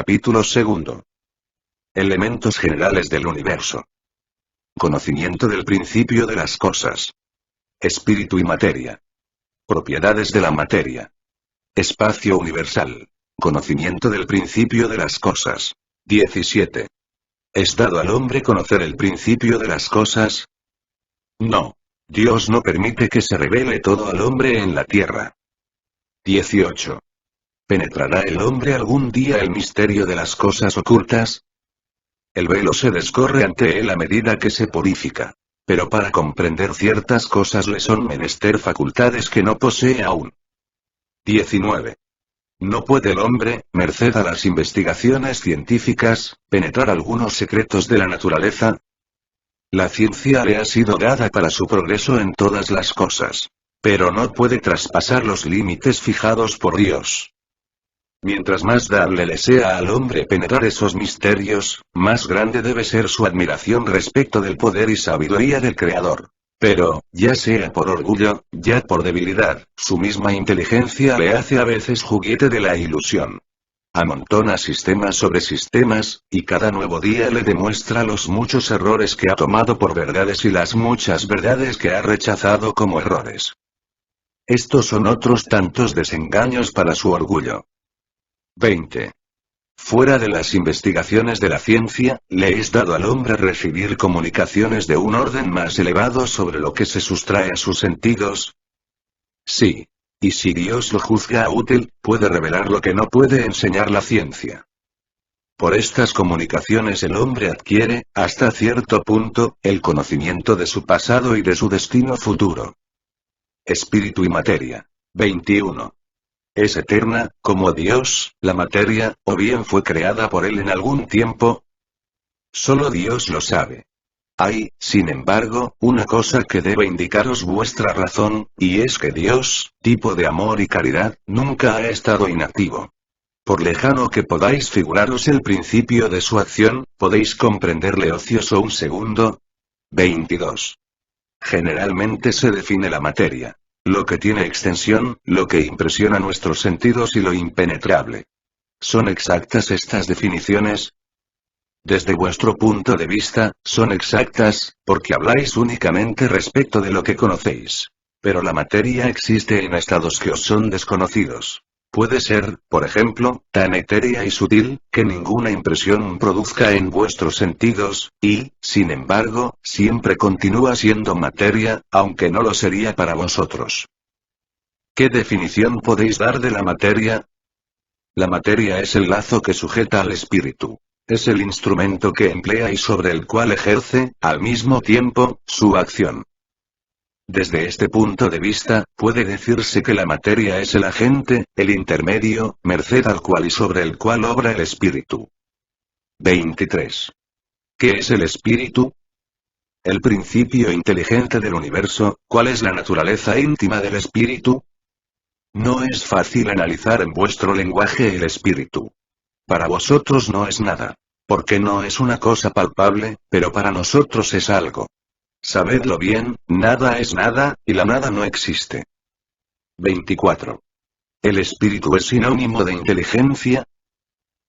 Capítulo 2. Elementos generales del universo. Conocimiento del principio de las cosas. Espíritu y materia. Propiedades de la materia. Espacio universal. Conocimiento del principio de las cosas. 17. ¿Es dado al hombre conocer el principio de las cosas? No. Dios no permite que se revele todo al hombre en la tierra. 18. ¿Penetrará el hombre algún día el misterio de las cosas ocultas? El velo se descorre ante él a medida que se purifica. Pero para comprender ciertas cosas le son menester facultades que no posee aún. 19. ¿No puede el hombre, merced a las investigaciones científicas, penetrar algunos secretos de la naturaleza? La ciencia le ha sido dada para su progreso en todas las cosas. Pero no puede traspasar los límites fijados por Dios. Mientras más dable le sea al hombre penetrar esos misterios, más grande debe ser su admiración respecto del poder y sabiduría del Creador. Pero, ya sea por orgullo, ya por debilidad, su misma inteligencia le hace a veces juguete de la ilusión. Amontona sistemas sobre sistemas, y cada nuevo día le demuestra los muchos errores que ha tomado por verdades y las muchas verdades que ha rechazado como errores. Estos son otros tantos desengaños para su orgullo. 20. Fuera de las investigaciones de la ciencia, le es dado al hombre recibir comunicaciones de un orden más elevado sobre lo que se sustrae a sus sentidos. Sí. Y si Dios lo juzga útil, puede revelar lo que no puede enseñar la ciencia. Por estas comunicaciones el hombre adquiere, hasta cierto punto, el conocimiento de su pasado y de su destino futuro. Espíritu y materia. 21. ¿Es eterna, como Dios, la materia, o bien fue creada por Él en algún tiempo? Solo Dios lo sabe. Hay, sin embargo, una cosa que debe indicaros vuestra razón, y es que Dios, tipo de amor y caridad, nunca ha estado inactivo. Por lejano que podáis figuraros el principio de su acción, ¿podéis comprenderle ocioso un segundo? 22. Generalmente se define la materia. Lo que tiene extensión, lo que impresiona nuestros sentidos y lo impenetrable. ¿Son exactas estas definiciones? Desde vuestro punto de vista, son exactas, porque habláis únicamente respecto de lo que conocéis. Pero la materia existe en estados que os son desconocidos. Puede ser, por ejemplo, tan etérea y sutil, que ninguna impresión produzca en vuestros sentidos, y, sin embargo, siempre continúa siendo materia, aunque no lo sería para vosotros. ¿Qué definición podéis dar de la materia? La materia es el lazo que sujeta al espíritu. Es el instrumento que emplea y sobre el cual ejerce, al mismo tiempo, su acción. Desde este punto de vista, puede decirse que la materia es el agente, el intermedio, merced al cual y sobre el cual obra el espíritu. 23. ¿Qué es el espíritu? El principio inteligente del universo. ¿Cuál es la naturaleza íntima del espíritu? No es fácil analizar en vuestro lenguaje el espíritu. Para vosotros no es nada. Porque no es una cosa palpable, pero para nosotros es algo. Sabedlo bien, nada es nada, y la nada no existe. 24. ¿El espíritu es sinónimo de inteligencia?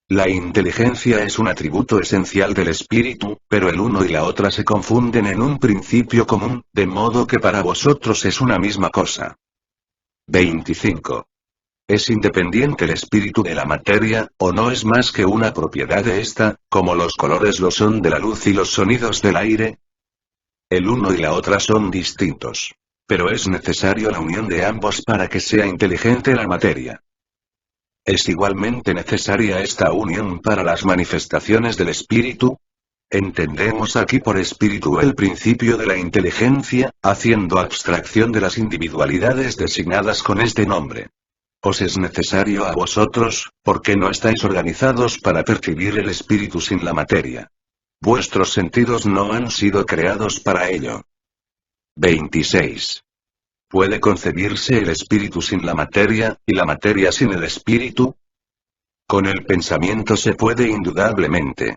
La inteligencia es un atributo esencial del espíritu, pero el uno y la otra se confunden en un principio común, de modo que para vosotros es una misma cosa. 25. ¿Es independiente el espíritu de la materia, o no es más que una propiedad de ésta, como los colores lo son de la luz y los sonidos del aire? El uno y la otra son distintos. Pero es necesario la unión de ambos para que sea inteligente la materia. ¿Es igualmente necesaria esta unión para las manifestaciones del espíritu? Entendemos aquí por espíritu el principio de la inteligencia, haciendo abstracción de las individualidades designadas con este nombre. Os es necesario a vosotros, porque no estáis organizados para percibir el espíritu sin la materia. Vuestros sentidos no han sido creados para ello. 26. ¿Puede concebirse el espíritu sin la materia, y la materia sin el espíritu? Con el pensamiento se puede indudablemente.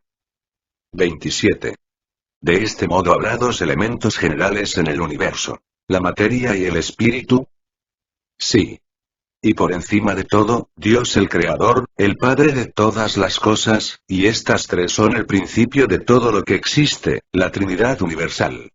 27. De este modo habrá dos elementos generales en el universo: la materia y el espíritu. Sí. Y por encima de todo, Dios el Creador, el Padre de todas las cosas, y estas tres son el principio de todo lo que existe, la Trinidad universal.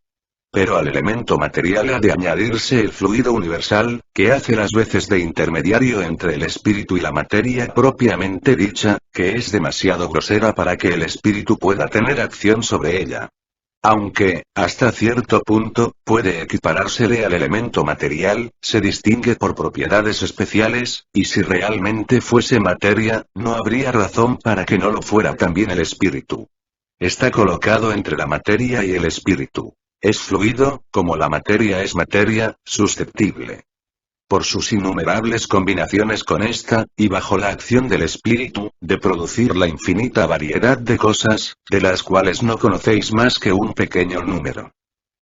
Pero al elemento material ha de añadirse el fluido universal, que hace las veces de intermediario entre el espíritu y la materia propiamente dicha, que es demasiado grosera para que el espíritu pueda tener acción sobre ella. Aunque, hasta cierto punto, puede equiparársele al elemento material, se distingue por propiedades especiales, y si realmente fuese materia, no habría razón para que no lo fuera también el espíritu. Está colocado entre la materia y el espíritu. Es fluido, como la materia es materia, susceptible. Por sus innumerables combinaciones con esta, y bajo la acción del espíritu, de producir la infinita variedad de cosas, de las cuales no conocéis más que un pequeño número.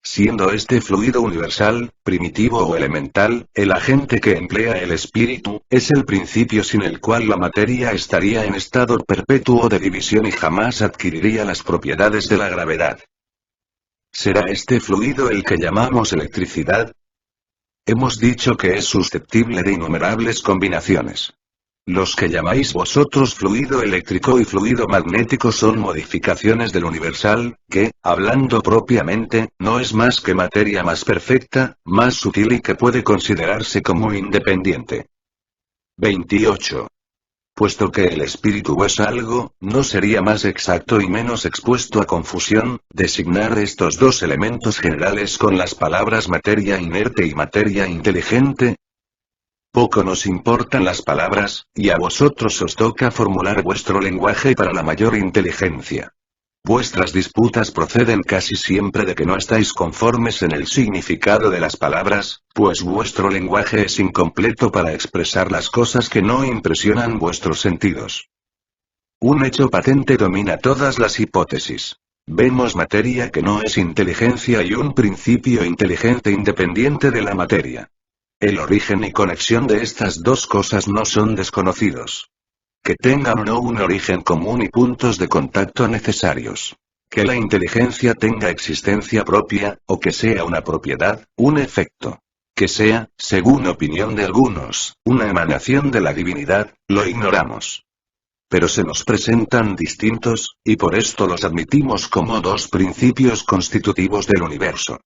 Siendo este fluido universal, primitivo o elemental, el agente que emplea el espíritu, es el principio sin el cual la materia estaría en estado perpetuo de división y jamás adquiriría las propiedades de la gravedad. ¿Será este fluido el que llamamos electricidad? Hemos dicho que es susceptible de innumerables combinaciones. Los que llamáis vosotros fluido eléctrico y fluido magnético son modificaciones del universal, que, hablando propiamente, no es más que materia más perfecta, más sutil y que puede considerarse como independiente. 28. Puesto que el espíritu es algo, ¿no sería más exacto y menos expuesto a confusión, designar estos dos elementos generales con las palabras materia inerte y materia inteligente? Poco nos importan las palabras, y a vosotros os toca formular vuestro lenguaje para la mayor inteligencia. Vuestras disputas proceden casi siempre de que no estáis conformes en el significado de las palabras, pues vuestro lenguaje es incompleto para expresar las cosas que no impresionan vuestros sentidos. Un hecho patente domina todas las hipótesis. Vemos materia que no es inteligencia y un principio inteligente independiente de la materia. El origen y conexión de estas dos cosas no son desconocidos. Que tengan o no un origen común y puntos de contacto necesarios. Que la inteligencia tenga existencia propia, o que sea una propiedad, un efecto. Que sea, según opinión de algunos, una emanación de la divinidad, lo ignoramos. Pero se nos presentan distintos, y por esto los admitimos como dos principios constitutivos del universo.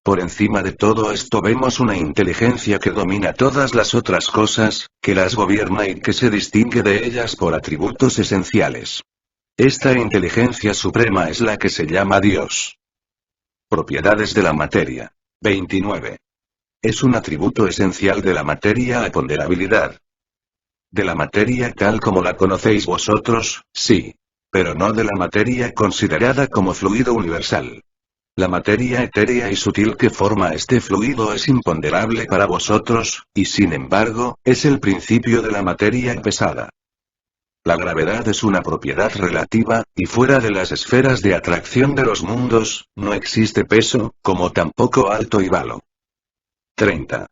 Por encima de todo esto vemos una inteligencia que domina todas las otras cosas, que las gobierna y que se distingue de ellas por atributos esenciales. Esta inteligencia suprema es la que se llama Dios. Propiedades de la materia. 29. Es un atributo esencial de la materia la ponderabilidad. De la materia tal como la conocéis vosotros, sí. Pero no de la materia considerada como fluido universal. La materia etérea y sutil que forma este fluido es imponderable para vosotros, y sin embargo, es el principio de la materia pesada. La gravedad es una propiedad relativa, y fuera de las esferas de atracción de los mundos, no existe peso, como tampoco alto y valo. 30.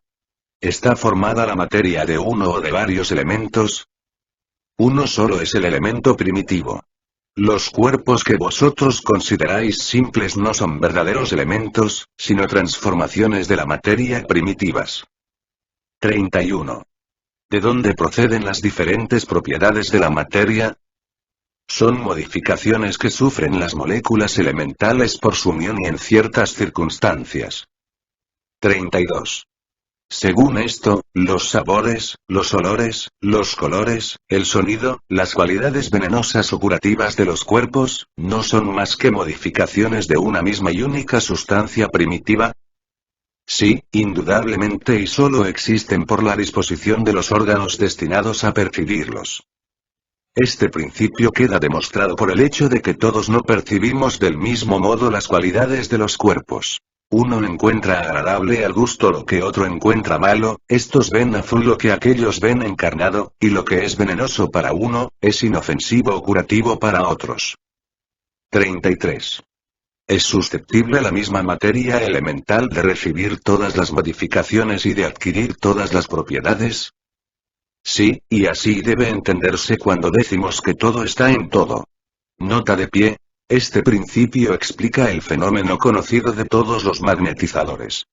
¿Está formada la materia de uno o de varios elementos? Uno solo es el elemento primitivo. Los cuerpos que vosotros consideráis simples no son verdaderos elementos, sino transformaciones de la materia primitivas. 31. ¿De dónde proceden las diferentes propiedades de la materia? Son modificaciones que sufren las moléculas elementales por su unión y en ciertas circunstancias. 32. Según esto, los sabores, los olores, los colores, el sonido, las cualidades venenosas o curativas de los cuerpos, ¿no son más que modificaciones de una misma y única sustancia primitiva? Sí, indudablemente y solo existen por la disposición de los órganos destinados a percibirlos. Este principio queda demostrado por el hecho de que todos no percibimos del mismo modo las cualidades de los cuerpos. Uno encuentra agradable al gusto lo que otro encuentra malo, estos ven azul lo que aquellos ven encarnado, y lo que es venenoso para uno, es inofensivo o curativo para otros. 33. ¿Es susceptible la misma materia elemental de recibir todas las modificaciones y de adquirir todas las propiedades? Sí, y así debe entenderse cuando decimos que todo está en todo. Nota de pie. Este principio explica el fenómeno conocido de todos los magnetizadores.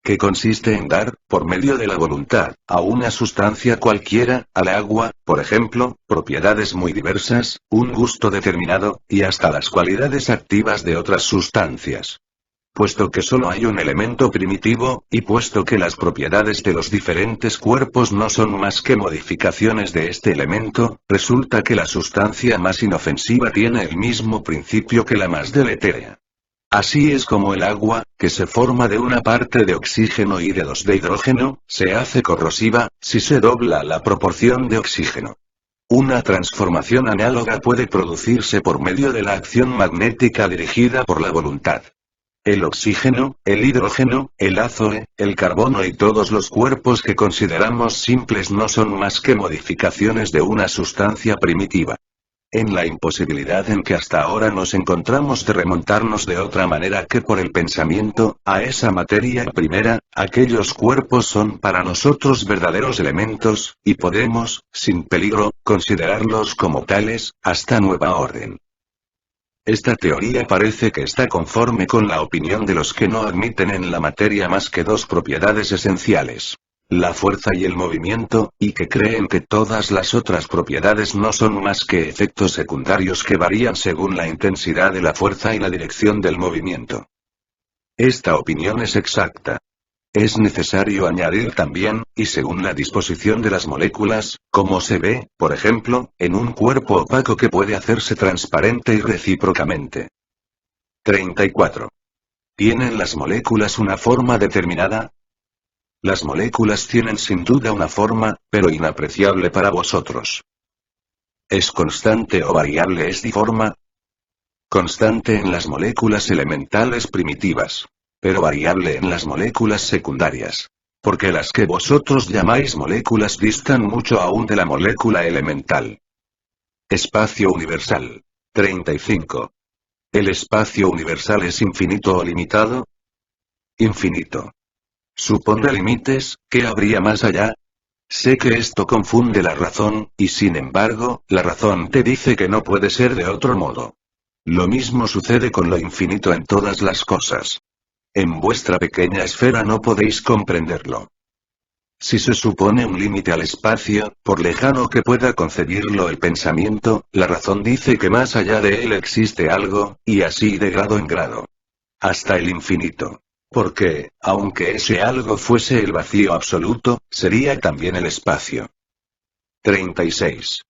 que consiste en dar, por medio de la voluntad, a una sustancia cualquiera, al agua, por ejemplo, propiedades muy diversas, un gusto determinado, y hasta las cualidades activas de otras sustancias. Puesto que solo hay un elemento primitivo, y puesto que las propiedades de los diferentes cuerpos no son más que modificaciones de este elemento, resulta que la sustancia más inofensiva tiene el mismo principio que la más deletérea. Así es como el agua, que se forma de una parte de oxígeno y de dos de hidrógeno, se hace corrosiva, si se dobla la proporción de oxígeno. Una transformación análoga puede producirse por medio de la acción magnética dirigida por la voluntad. El oxígeno, el hidrógeno, el azoe, el carbono y todos los cuerpos que consideramos simples no son más que modificaciones de una sustancia primitiva. En la imposibilidad en que hasta ahora nos encontramos de remontarnos de otra manera que por el pensamiento, a esa materia primera, aquellos cuerpos son para nosotros verdaderos elementos, y podemos, sin peligro, considerarlos como tales, hasta nueva orden. Esta teoría parece que está conforme con la opinión de los que no admiten en la materia más que dos propiedades esenciales: la fuerza y el movimiento, y que creen que todas las otras propiedades no son más que efectos secundarios que varían según la intensidad de la fuerza y la dirección del movimiento. Esta opinión es exacta. Es necesario añadir también, y según la disposición de las moléculas, como se ve, por ejemplo, en un cuerpo opaco que puede hacerse transparente y recíprocamente. 34. ¿Tienen las moléculas una forma determinada? Las moléculas tienen sin duda una forma, pero inapreciable para vosotros. ¿Es constante o variable esta forma? Constante en las moléculas elementales primitivas, pero variable en las moléculas secundarias. Porque las que vosotros llamáis moléculas distan mucho aún de la molécula elemental. Espacio universal. 35. ¿El espacio universal es infinito o limitado? Infinito. Supondrá límites, ¿qué habría más allá? Sé que esto confunde la razón, y sin embargo, la razón te dice que no puede ser de otro modo. Lo mismo sucede con lo infinito en todas las cosas. En vuestra pequeña esfera no podéis comprenderlo. Si se supone un límite al espacio, por lejano que pueda concebirlo el pensamiento, la razón dice que más allá de él existe algo, y así de grado en grado. Hasta el infinito. Porque, aunque ese algo fuese el vacío absoluto, sería también el espacio. 36.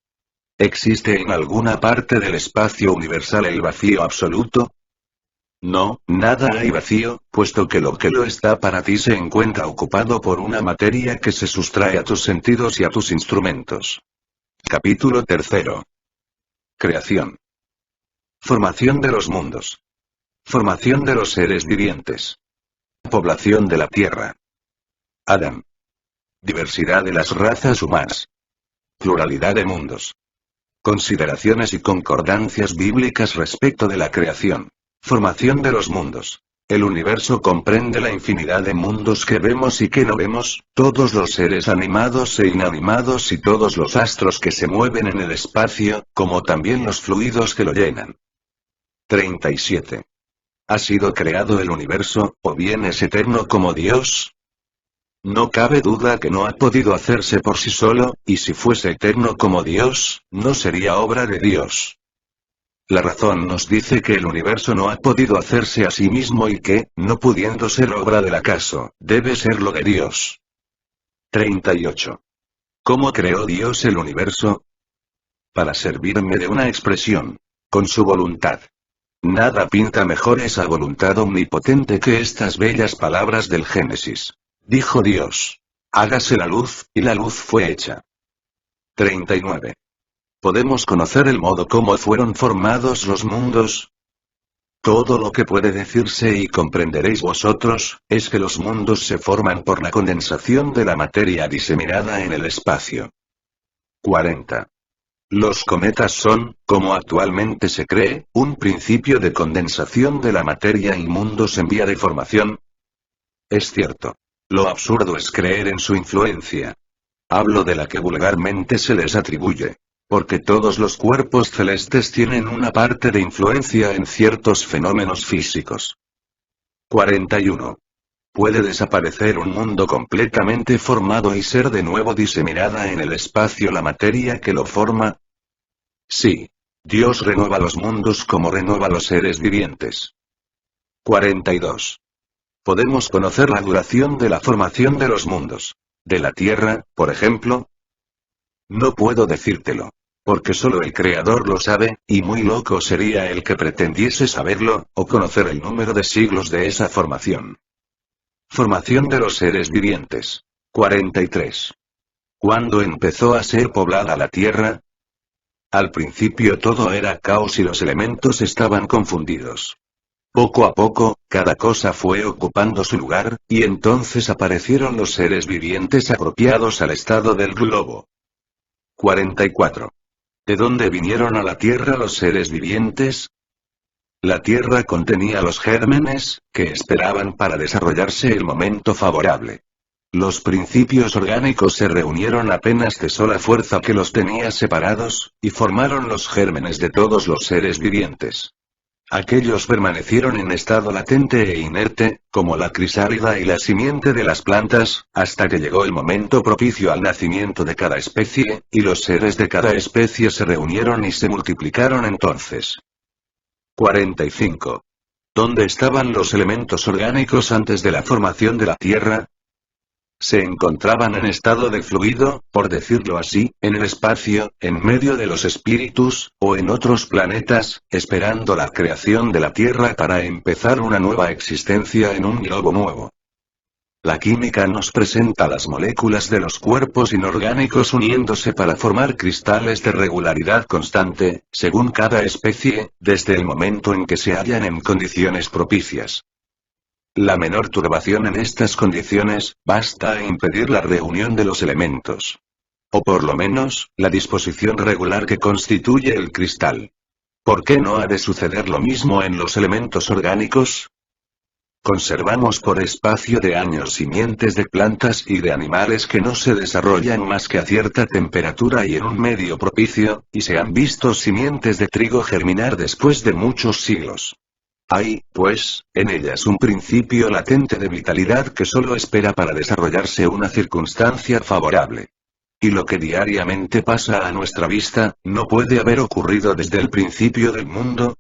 ¿Existe en alguna parte del espacio universal el vacío absoluto? No, nada hay vacío, puesto que lo está para ti se encuentra ocupado por una materia que se sustrae a tus sentidos y a tus instrumentos. Capítulo 3. Creación. Formación de los mundos. Formación de los seres vivientes. Población de la Tierra. Adán. Diversidad de las razas humanas. Pluralidad de mundos. Consideraciones y concordancias bíblicas respecto de la creación. Formación de los mundos. El universo comprende la infinidad de mundos que vemos y que no vemos, todos los seres animados e inanimados y todos los astros que se mueven en el espacio, como también los fluidos que lo llenan. 37. ¿Ha sido creado el universo, o bien es eterno como Dios? No cabe duda que no ha podido hacerse por sí solo, y si fuese eterno como Dios, no sería obra de Dios. La razón nos dice que el universo no ha podido hacerse a sí mismo y que, no pudiendo ser obra del acaso, debe ser lo de Dios. 38. ¿Cómo creó Dios el universo? Para servirme de una expresión. Con su voluntad. Nada pinta mejor esa voluntad omnipotente que estas bellas palabras del Génesis. Dijo Dios: hágase la luz, y la luz fue hecha. 39. ¿Podemos conocer el modo como fueron formados los mundos? Todo lo que puede decirse y comprenderéis vosotros, es que los mundos se forman por la condensación de la materia diseminada en el espacio. 40. Los cometas son, como actualmente se cree, un principio de condensación de la materia y mundos en vía de formación. Es cierto. Lo absurdo es creer en su influencia. Hablo de la que vulgarmente se les atribuye. Porque todos los cuerpos celestes tienen una parte de influencia en ciertos fenómenos físicos. 41. ¿Puede desaparecer un mundo completamente formado y ser de nuevo diseminada en el espacio la materia que lo forma? Sí. Dios renueva los mundos como renueva los seres vivientes. 42. ¿Podemos conocer la duración de la formación de los mundos? ¿De la Tierra, por ejemplo? No puedo decírtelo. Porque solo el Creador lo sabe, y muy loco sería el que pretendiese saberlo, o conocer el número de siglos de esa formación. Formación de los seres vivientes. 43. ¿Cuándo empezó a ser poblada la Tierra? Al principio todo era caos y los elementos estaban confundidos. Poco a poco, cada cosa fue ocupando su lugar, y entonces aparecieron los seres vivientes apropiados al estado del globo. 44. ¿De dónde vinieron a la Tierra los seres vivientes? La Tierra contenía los gérmenes, que esperaban para desarrollarse el momento favorable. Los principios orgánicos se reunieron apenas cesó la fuerza que los tenía separados, y formaron los gérmenes de todos los seres vivientes. Aquellos permanecieron en estado latente e inerte, como la crisálida y la simiente de las plantas, hasta que llegó el momento propicio al nacimiento de cada especie, y los seres de cada especie se reunieron y se multiplicaron entonces. 45. ¿Dónde estaban los elementos orgánicos antes de la formación de la Tierra? Se encontraban en estado de fluido, por decirlo así, en el espacio, en medio de los espíritus, o en otros planetas, esperando la creación de la Tierra para empezar una nueva existencia en un globo nuevo. La química nos presenta las moléculas de los cuerpos inorgánicos uniéndose para formar cristales de regularidad constante, según cada especie, desde el momento en que se hallan en condiciones propicias. La menor turbación en estas condiciones, basta a impedir la reunión de los elementos. O por lo menos, la disposición regular que constituye el cristal. ¿Por qué no ha de suceder lo mismo en los elementos orgánicos? Conservamos por espacio de años simientes de plantas y de animales que no se desarrollan más que a cierta temperatura y en un medio propicio, y se han visto simientes de trigo germinar después de muchos siglos. Hay, pues, en ellas un principio latente de vitalidad que solo espera para desarrollarse una circunstancia favorable. Y lo que diariamente pasa a nuestra vista, ¿no puede haber ocurrido desde el principio del mundo?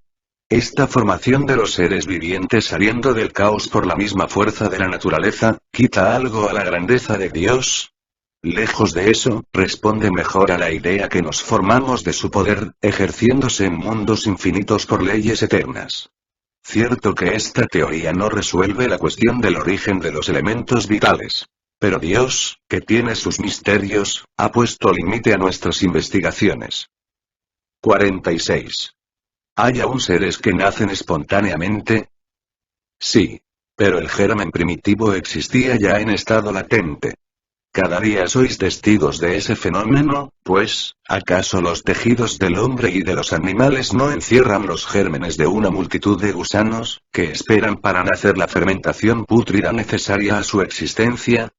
Esta formación de los seres vivientes saliendo del caos por la misma fuerza de la naturaleza, ¿quita algo a la grandeza de Dios? Lejos de eso, responde mejor a la idea que nos formamos de su poder, ejerciéndose en mundos infinitos por leyes eternas. Cierto que esta teoría no resuelve la cuestión del origen de los elementos vitales. Pero Dios, que tiene sus misterios, ha puesto límite a nuestras investigaciones. 46. ¿Hay aún seres que nacen espontáneamente? Sí. Pero el germen primitivo existía ya en estado latente. Cada día sois testigos de ese fenómeno, pues, ¿acaso los tejidos del hombre y de los animales no encierran los gérmenes de una multitud de gusanos, que esperan para nacer la fermentación pútrida necesaria a su existencia?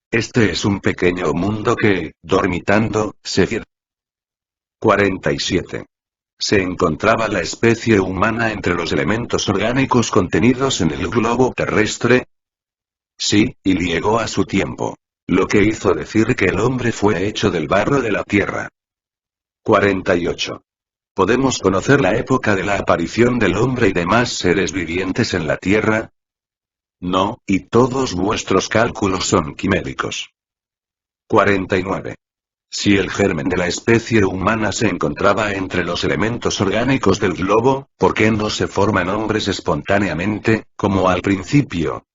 Este es un pequeño mundo que, dormitando, se cierra. 47. ¿Se encontraba la especie humana entre los elementos orgánicos contenidos en el globo terrestre? Sí, y llegó a su tiempo. Lo que hizo decir que el hombre fue hecho del barro de la tierra. 48. ¿Podemos conocer la época de la aparición del hombre y demás seres vivientes en la tierra? No, y todos vuestros cálculos son quiméricos. 49. Si el germen de la especie humana se encontraba entre los elementos orgánicos del globo, ¿por qué no se forman hombres espontáneamente, como al principio?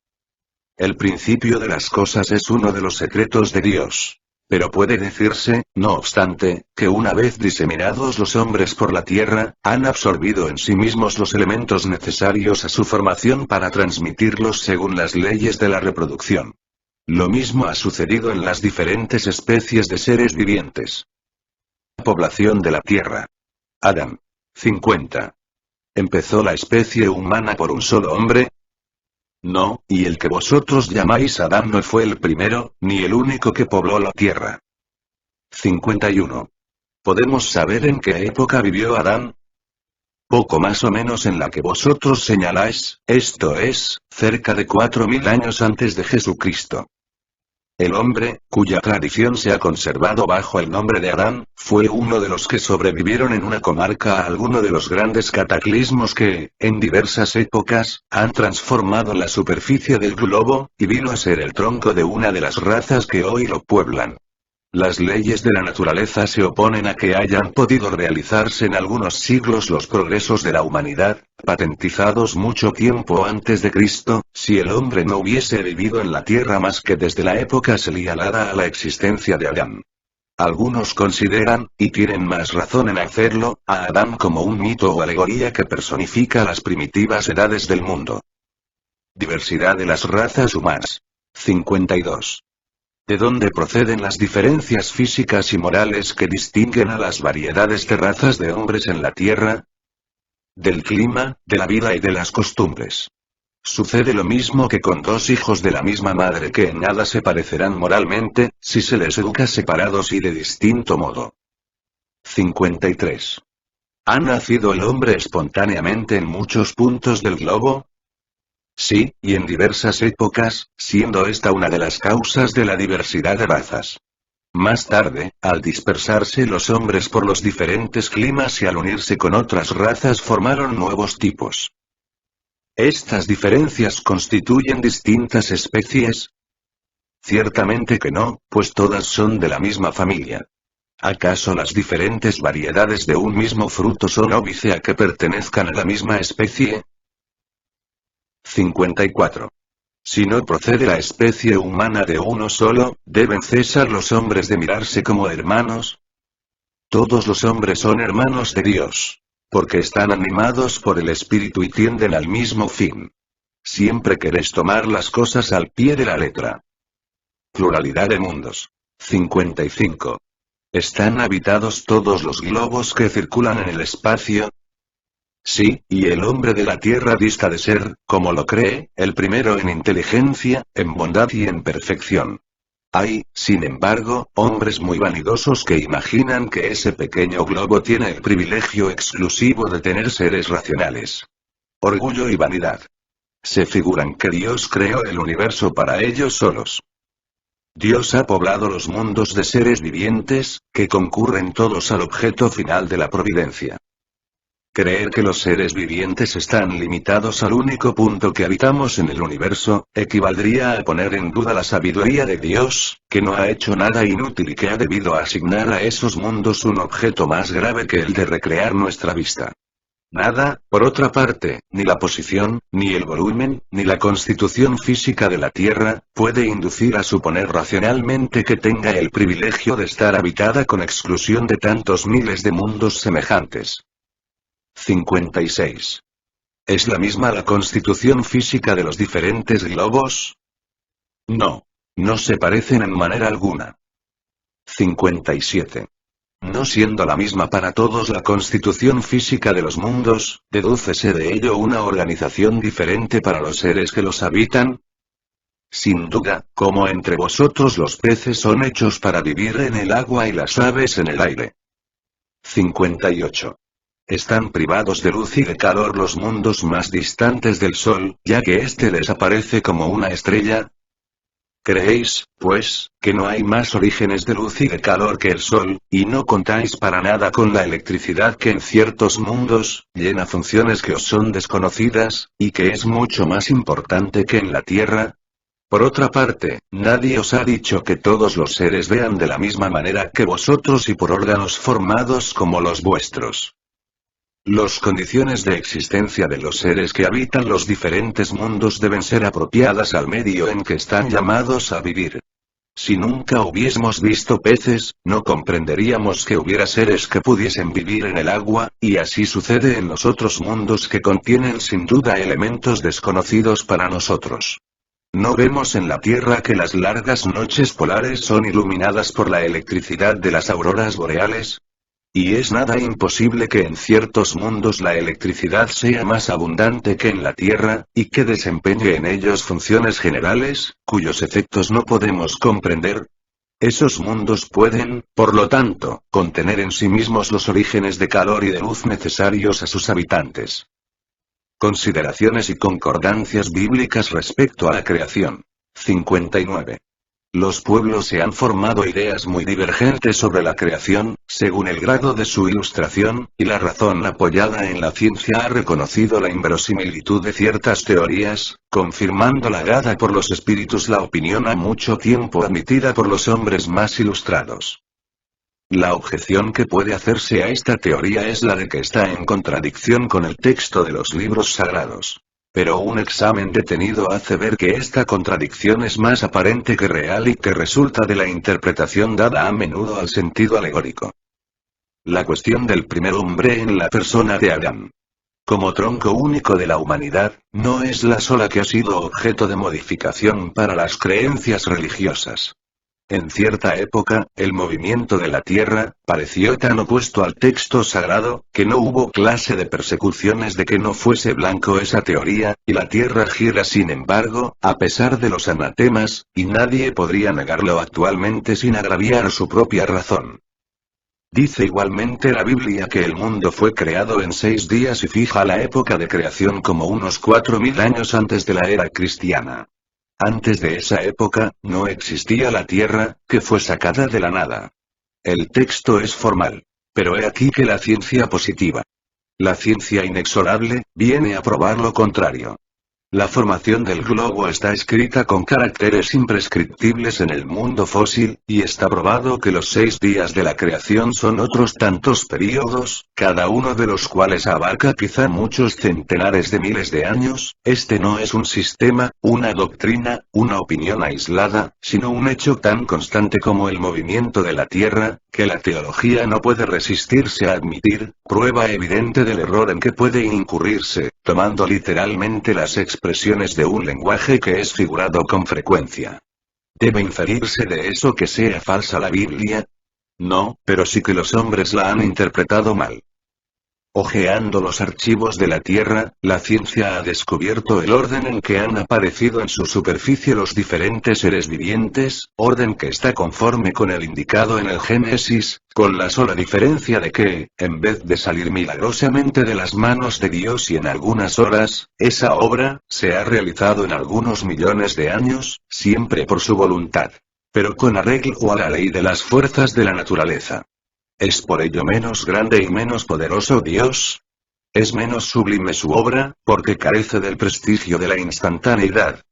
El principio de las cosas es uno de los secretos de Dios. Pero puede decirse, no obstante, que una vez diseminados los hombres por la tierra, han absorbido en sí mismos los elementos necesarios a su formación para transmitirlos según las leyes de la reproducción. Lo mismo ha sucedido en las diferentes especies de seres vivientes. Población de la tierra. Adán. 50. ¿Empezó la especie humana por un solo hombre? No, y el que vosotros llamáis Adán no fue el primero, ni el único que pobló la tierra. 51. ¿Podemos saber en qué época vivió Adán? Poco más o menos en la que vosotros señaláis, esto es, cerca de 4000 años antes de Jesucristo. El hombre, cuya tradición se ha conservado bajo el nombre de Adán, fue uno de los que sobrevivieron en una comarca a alguno de los grandes cataclismos que, en diversas épocas, han transformado la superficie del globo, y vino a ser el tronco de una de las razas que hoy lo pueblan. Las leyes de la naturaleza se oponen a que hayan podido realizarse en algunos siglos los progresos de la humanidad, patentizados mucho tiempo antes de Cristo, si el hombre no hubiese vivido en la tierra más que desde la época señalada a la existencia de Adán. Algunos consideran, y tienen más razón en hacerlo, a Adán como un mito o alegoría que personifica las primitivas edades del mundo. Diversidad de las razas humanas. 52. ¿De dónde proceden las diferencias físicas y morales que distinguen a las variedades de razas de hombres en la Tierra? Del clima, de la vida y de las costumbres. Sucede lo mismo que con dos hijos de la misma madre que en nada se parecerán moralmente, si se les educa separados y de distinto modo. 53. ¿Ha nacido el hombre espontáneamente en muchos puntos del globo? Sí, y en diversas épocas, siendo esta una de las causas de la diversidad de razas. Más tarde, al dispersarse los hombres por los diferentes climas y al unirse con otras razas formaron nuevos tipos. ¿Estas diferencias constituyen distintas especies? Ciertamente que no, pues todas son de la misma familia. ¿Acaso las diferentes variedades de un mismo fruto son óbice a que pertenezcan a la misma especie? 54. Si no procede la especie humana de uno solo, ¿deben cesar los hombres de mirarse como hermanos? Todos los hombres son hermanos de Dios, porque están animados por el Espíritu y tienden al mismo fin. Siempre queréis tomar las cosas al pie de la letra. Pluralidad de mundos. 55. ¿Están habitados todos los globos que circulan en el espacio? Sí, y el hombre de la Tierra dista de ser, como lo cree, el primero en inteligencia, en bondad y en perfección. Hay, sin embargo, hombres muy vanidosos que imaginan que ese pequeño globo tiene el privilegio exclusivo de tener seres racionales. Orgullo y vanidad. Se figuran que Dios creó el universo para ellos solos. Dios ha poblado los mundos de seres vivientes, que concurren todos al objeto final de la providencia. Creer que los seres vivientes están limitados al único punto que habitamos en el universo, equivaldría a poner en duda la sabiduría de Dios, que no ha hecho nada inútil y que ha debido asignar a esos mundos un objeto más grave que el de recrear nuestra vista. Nada, por otra parte, ni la posición, ni el volumen, ni la constitución física de la Tierra, puede inducir a suponer racionalmente que tenga el privilegio de estar habitada con exclusión de tantos miles de mundos semejantes. 56. ¿Es la misma la constitución física de los diferentes globos? No. No se parecen en manera alguna. 57. No siendo la misma para todos la constitución física de los mundos, ¿dedúcese de ello una organización diferente para los seres que los habitan? Sin duda, como entre vosotros los peces son hechos para vivir en el agua y las aves en el aire. 58. Están privados de luz y de calor los mundos más distantes del Sol, ya que éste les aparece como una estrella. ¿Creéis, pues, que no hay más orígenes de luz y de calor que el Sol, y no contáis para nada con la electricidad que en ciertos mundos, llena funciones que os son desconocidas, y que es mucho más importante que en la Tierra? Por otra parte, nadie os ha dicho que todos los seres vean de la misma manera que vosotros y por órganos formados como los vuestros. Las condiciones de existencia de los seres que habitan los diferentes mundos deben ser apropiadas al medio en que están llamados a vivir. Si nunca hubiésemos visto peces, no comprenderíamos que hubiera seres que pudiesen vivir en el agua, y así sucede en los otros mundos que contienen sin duda elementos desconocidos para nosotros. ¿No vemos en la Tierra que las largas noches polares son iluminadas por la electricidad de las auroras boreales? Y es nada imposible que en ciertos mundos la electricidad sea más abundante que en la Tierra, y que desempeñe en ellos funciones generales, cuyos efectos no podemos comprender. Esos mundos pueden, por lo tanto, contener en sí mismos los orígenes de calor y de luz necesarios a sus habitantes. Consideraciones y concordancias bíblicas respecto a la creación. 59. Los pueblos se han formado ideas muy divergentes sobre la creación, según el grado de su ilustración, y la razón apoyada en la ciencia ha reconocido la inverosimilitud de ciertas teorías, confirmándola dada por los espíritus la opinión ha mucho tiempo admitida por los hombres más ilustrados. La objeción que puede hacerse a esta teoría es la de que está en contradicción con el texto de los libros sagrados. Pero un examen detenido hace ver que esta contradicción es más aparente que real y que resulta de la interpretación dada a menudo al sentido alegórico. La cuestión del primer hombre en la persona de Adán, como tronco único de la humanidad, no es la sola que ha sido objeto de modificación para las creencias religiosas. En cierta época, el movimiento de la Tierra pareció tan opuesto al texto sagrado, que no hubo clase de persecuciones de que no fuese blanco esa teoría, y la Tierra gira sin embargo, a pesar de los anatemas, y nadie podría negarlo actualmente sin agraviar su propia razón. Dice igualmente la Biblia que el mundo fue creado en 6 días y fija la época de creación como unos 4000 años antes de la era cristiana. Antes de esa época, no existía la Tierra, que fue sacada de la nada. El texto es formal. Pero he aquí que la ciencia positiva, la ciencia inexorable, viene a probar lo contrario. La formación del globo está escrita con caracteres imprescriptibles en el mundo fósil, y está probado que los 6 días de la creación son otros tantos períodos, cada uno de los cuales abarca quizá muchos centenares de miles de años. Este no es un sistema, una doctrina, una opinión aislada, sino un hecho tan constante como el movimiento de la Tierra, que la teología no puede resistirse a admitir, prueba evidente del error en que puede incurrirse, tomando literalmente las expresiones de un lenguaje que es figurado con frecuencia. ¿Debe inferirse de eso que sea falsa la Biblia? No, pero sí que los hombres la han interpretado mal. Hojeando los archivos de la Tierra, la ciencia ha descubierto el orden en que han aparecido en su superficie los diferentes seres vivientes, orden que está conforme con el indicado en el Génesis, con la sola diferencia de que, en vez de salir milagrosamente de las manos de Dios y en algunas horas, esa obra se ha realizado en algunos millones de años, siempre por su voluntad, pero con arreglo a la ley de las fuerzas de la naturaleza. ¿Es por ello menos grande y menos poderoso Dios? ¿Es menos sublime su obra, porque carece del prestigio de la instantaneidad?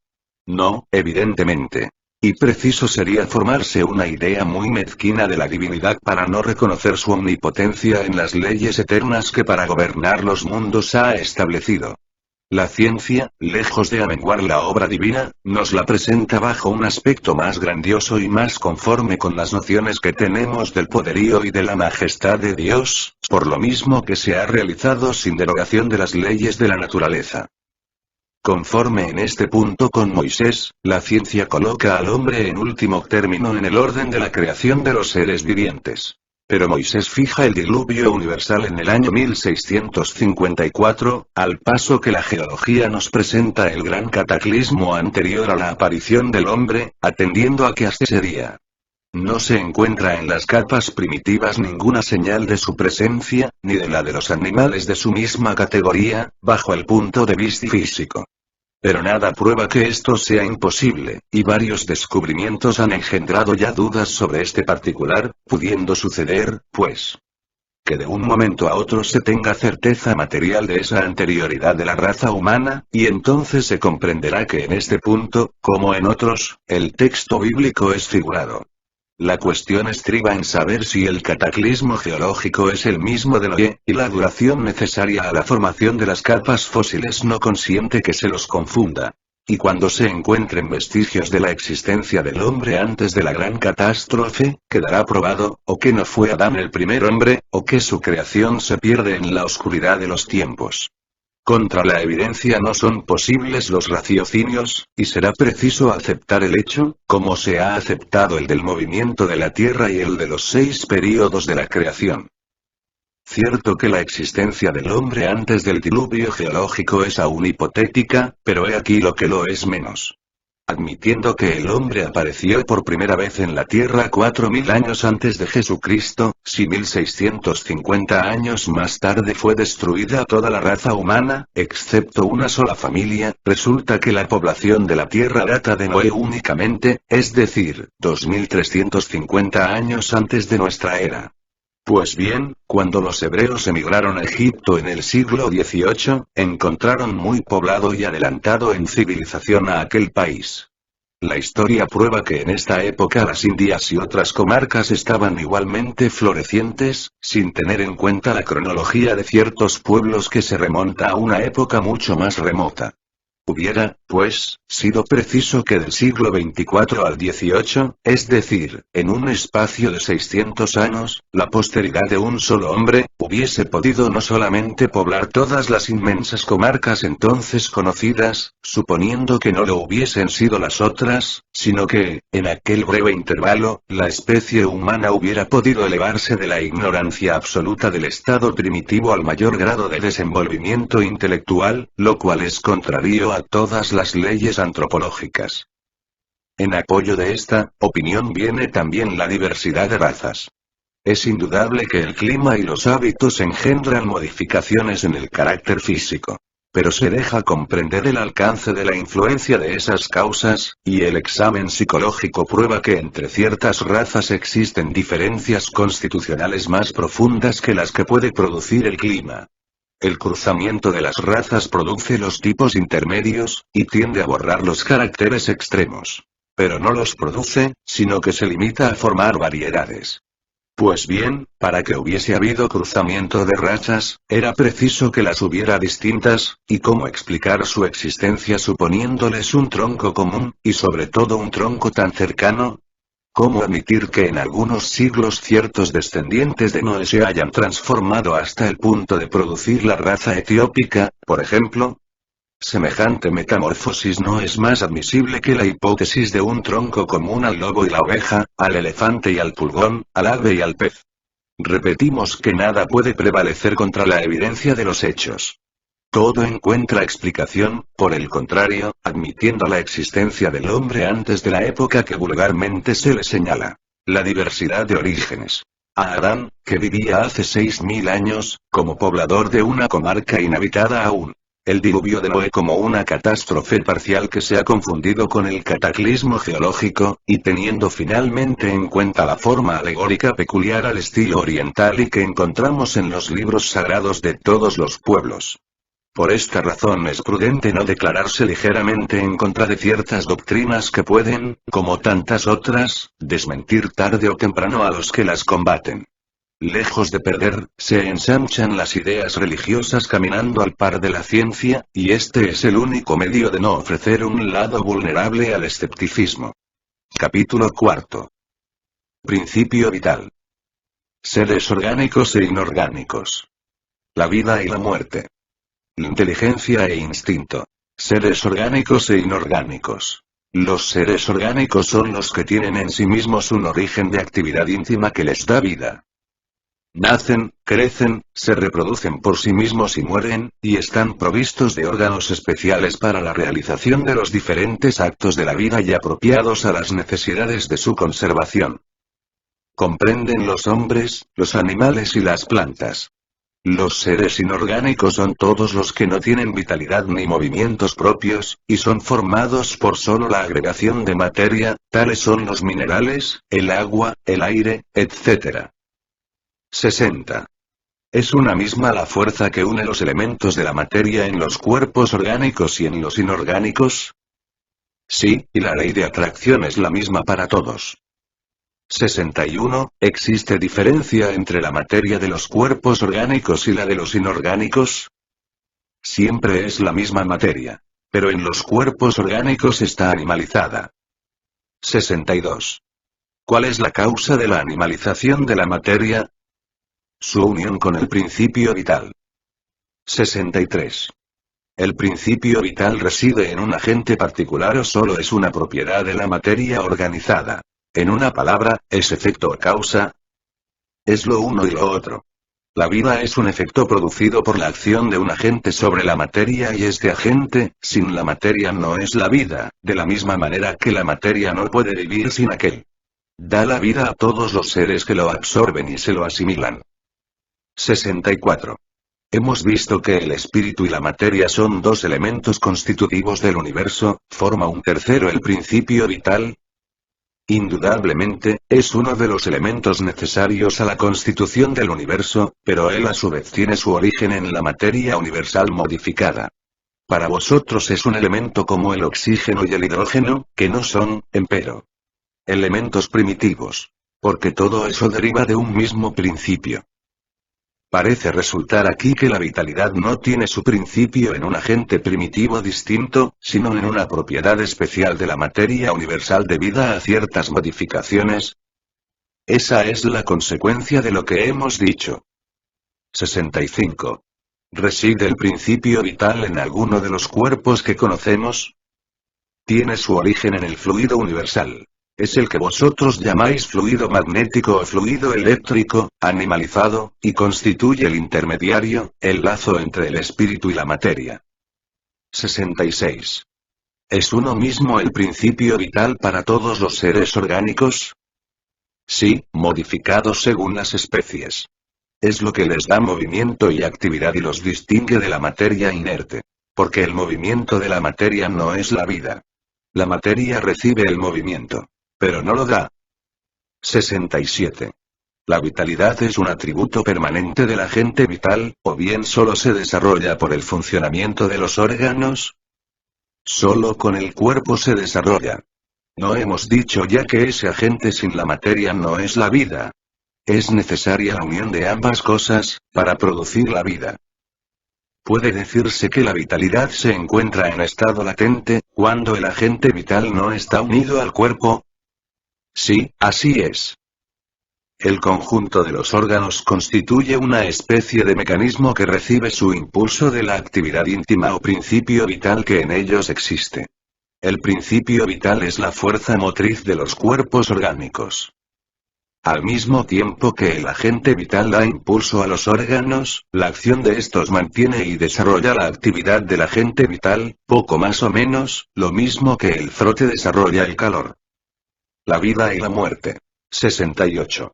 No, evidentemente. Y preciso sería formarse una idea muy mezquina de la divinidad para no reconocer su omnipotencia en las leyes eternas que para gobernar los mundos ha establecido. La ciencia, lejos de amenguar la obra divina, nos la presenta bajo un aspecto más grandioso y más conforme con las nociones que tenemos del poderío y de la majestad de Dios, por lo mismo que se ha realizado sin derogación de las leyes de la naturaleza. Conforme en este punto con Moisés, la ciencia coloca al hombre en último término en el orden de la creación de los seres vivientes. Pero Moisés fija el diluvio universal en el año 1654, al paso que la geología nos presenta el gran cataclismo anterior a la aparición del hombre, atendiendo a que hasta ese día no se encuentra en las capas primitivas ninguna señal de su presencia, ni de la de los animales de su misma categoría, bajo el punto de vista físico. Pero nada prueba que esto sea imposible, y varios descubrimientos han engendrado ya dudas sobre este particular, pudiendo suceder, pues, que de un momento a otro se tenga certeza material de esa anterioridad de la raza humana, y entonces se comprenderá que en este punto, como en otros, el texto bíblico es figurado. La cuestión estriba en saber si el cataclismo geológico es el mismo de Noé, y la duración necesaria a la formación de las capas fósiles no consiente que se los confunda. Y cuando se encuentren vestigios de la existencia del hombre antes de la gran catástrofe, quedará probado, o que no fue Adán el primer hombre, o que su creación se pierde en la oscuridad de los tiempos. Contra la evidencia no son posibles los raciocinios, y será preciso aceptar el hecho, como se ha aceptado el del movimiento de la Tierra y el de los 6 períodos de la creación. Cierto que la existencia del hombre antes del diluvio geológico es aún hipotética, pero he aquí lo que lo es menos. Admitiendo que el hombre apareció por primera vez en la Tierra 4000 años antes de Jesucristo, si 1650 años más tarde fue destruida toda la raza humana, excepto una sola familia, resulta que la población de la Tierra data de Noé únicamente, es decir, 2350 años antes de nuestra era. Pues bien, cuando los hebreos emigraron a Egipto en el siglo XVIII, encontraron muy poblado y adelantado en civilización a aquel país. La historia prueba que en esta época las Indias y otras comarcas estaban igualmente florecientes, sin tener en cuenta la cronología de ciertos pueblos que se remonta a una época mucho más remota. Hubiera, pues, sido preciso que del siglo XXIV al XVIII, es decir, en un espacio de 600 años, la posteridad de un solo hombre, hubiese podido no solamente poblar todas las inmensas comarcas entonces conocidas, suponiendo que no lo hubiesen sido las otras, sino que, en aquel breve intervalo, la especie humana hubiera podido elevarse de la ignorancia absoluta del estado primitivo al mayor grado de desenvolvimiento intelectual, lo cual es contrario a todas las leyes antropológicas. En apoyo de esta opinión viene también la diversidad de razas. Es indudable que el clima y los hábitos engendran modificaciones en el carácter físico. Pero se deja comprender el alcance de la influencia de esas causas, y el examen psicológico prueba que entre ciertas razas existen diferencias constitucionales más profundas que las que puede producir el clima. El cruzamiento de las razas produce los tipos intermedios, y tiende a borrar los caracteres extremos. Pero no los produce, sino que se limita a formar variedades. Pues bien, para que hubiese habido cruzamiento de razas, era preciso que las hubiera distintas, y cómo explicar su existencia suponiéndoles un tronco común, y sobre todo un tronco tan cercano. ¿Cómo admitir que en algunos siglos ciertos descendientes de Noé se hayan transformado hasta el punto de producir la raza etiópica, por ejemplo? Semejante metamorfosis no es más admisible que la hipótesis de un tronco común al lobo y la oveja, al elefante y al pulgón, al ave y al pez. Repetimos que nada puede prevalecer contra la evidencia de los hechos. Todo encuentra explicación, por el contrario, admitiendo la existencia del hombre antes de la época que vulgarmente se le señala. La diversidad de orígenes. A Adán, que vivía hace 6000 años, como poblador de una comarca inhabitada aún. El diluvio de Noé como una catástrofe parcial que se ha confundido con el cataclismo geológico, y teniendo finalmente en cuenta la forma alegórica peculiar al estilo oriental y que encontramos en los libros sagrados de todos los pueblos. Por esta razón es prudente no declararse ligeramente en contra de ciertas doctrinas que pueden, como tantas otras, desmentir tarde o temprano a los que las combaten. Lejos de perder, se ensanchan las ideas religiosas caminando al par de la ciencia, y este es el único medio de no ofrecer un lado vulnerable al escepticismo. Capítulo 4. Principio vital. Seres orgánicos e inorgánicos. La vida y la muerte. Inteligencia e instinto. Seres orgánicos e inorgánicos. Los seres orgánicos son los que tienen en sí mismos un origen de actividad íntima que les da vida. Nacen, crecen, se reproducen por sí mismos y mueren, y están provistos de órganos especiales para la realización de los diferentes actos de la vida y apropiados a las necesidades de su conservación. Comprenden los hombres, los animales y las plantas. Los seres inorgánicos son todos los que no tienen vitalidad ni movimientos propios, y son formados por solo la agregación de materia, tales son los minerales, el agua, el aire, etc. 60. ¿Es una misma la fuerza que une los elementos de la materia en los cuerpos orgánicos y en los inorgánicos? Sí, y la ley de atracción es la misma para todos. 61. ¿Existe diferencia entre la materia de los cuerpos orgánicos y la de los inorgánicos? Siempre es la misma materia. Pero en los cuerpos orgánicos está animalizada. 62. ¿Cuál es la causa de la animalización de la materia? Su unión con el principio vital. 63. ¿El principio vital reside en un agente particular o solo es una propiedad de la materia organizada? En una palabra, ¿es efecto o causa? Es lo uno y lo otro. La vida es un efecto producido por la acción de un agente sobre la materia y este agente, sin la materia no es la vida, de la misma manera que la materia no puede vivir sin aquel. Da la vida a todos los seres que lo absorben y se lo asimilan. 64. Hemos visto que el espíritu y la materia son dos elementos constitutivos del universo, ¿forma un tercero el principio vital? Indudablemente, es uno de los elementos necesarios a la constitución del universo, pero él a su vez tiene su origen en la materia universal modificada. Para vosotros es un elemento como el oxígeno y el hidrógeno, que no son, empero, elementos primitivos. Porque todo eso deriva de un mismo principio. Parece resultar aquí que la vitalidad no tiene su principio en un agente primitivo distinto, sino en una propiedad especial de la materia universal debida a ciertas modificaciones. Esa es la consecuencia de lo que hemos dicho. 65. ¿Reside el principio vital en alguno de los cuerpos que conocemos? Tiene su origen en el fluido universal. Es el que vosotros llamáis fluido magnético o fluido eléctrico, animalizado, y constituye el intermediario, el lazo entre el espíritu y la materia. 66. ¿Es uno mismo el principio vital para todos los seres orgánicos? Sí, modificados según las especies. Es lo que les da movimiento y actividad y los distingue de la materia inerte. Porque el movimiento de la materia no es la vida. La materia recibe el movimiento, pero no lo da. 67. ¿La vitalidad es un atributo permanente del agente vital, o bien solo se desarrolla por el funcionamiento de los órganos? Solo con el cuerpo se desarrolla. ¿No hemos dicho ya que ese agente sin la materia no es la vida? Es necesaria la unión de ambas cosas, para producir la vida. Puede decirse que la vitalidad se encuentra en estado latente, cuando el agente vital no está unido al cuerpo. Sí, así es. El conjunto de los órganos constituye una especie de mecanismo que recibe su impulso de la actividad íntima o principio vital que en ellos existe. El principio vital es la fuerza motriz de los cuerpos orgánicos. Al mismo tiempo que el agente vital da impulso a los órganos, la acción de estos mantiene y desarrolla la actividad del agente vital, poco más o menos, lo mismo que el frote desarrolla el calor. La vida y la muerte. 68.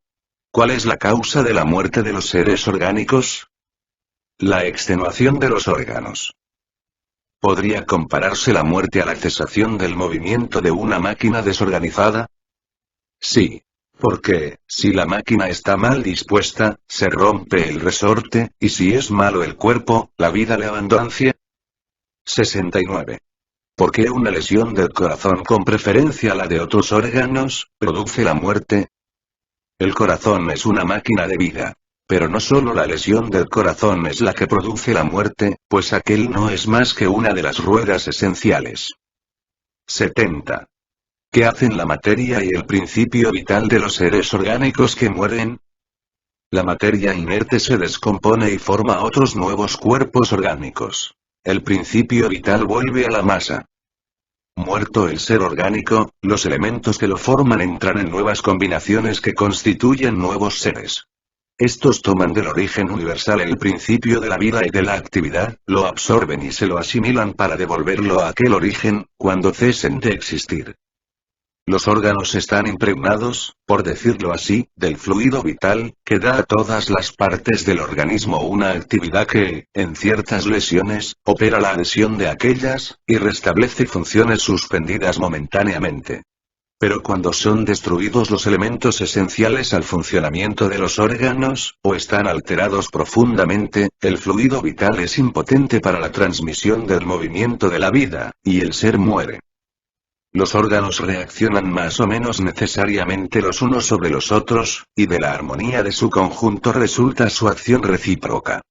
¿Cuál es la causa de la muerte de los seres orgánicos? La extenuación de los órganos. ¿Podría compararse la muerte a la cesación del movimiento de una máquina desorganizada? Sí. Porque, si la máquina está mal dispuesta, se rompe el resorte, y si es malo el cuerpo, la vida le abandona. 69. ¿Por qué una lesión del corazón con preferencia a la de otros órganos, produce la muerte? El corazón es una máquina de vida. Pero no solo la lesión del corazón es la que produce la muerte, pues aquel no es más que una de las ruedas esenciales. 70. ¿Qué hacen la materia y el principio vital de los seres orgánicos que mueren? La materia inerte se descompone y forma otros nuevos cuerpos orgánicos. El principio vital vuelve a la masa. Muerto el ser orgánico, los elementos que lo forman entran en nuevas combinaciones que constituyen nuevos seres. Estos toman del origen universal el principio de la vida y de la actividad, lo absorben y se lo asimilan para devolverlo a aquel origen, cuando cesen de existir. Los órganos están impregnados, por decirlo así, del fluido vital, que da a todas las partes del organismo una actividad que, en ciertas lesiones, opera la adhesión de aquellas, y restablece funciones suspendidas momentáneamente. Pero cuando son destruidos los elementos esenciales al funcionamiento de los órganos, o están alterados profundamente, el fluido vital es impotente para la transmisión del movimiento de la vida, y el ser muere. Los órganos reaccionan más o menos necesariamente los unos sobre los otros, y de la armonía de su conjunto resulta su acción recíproca.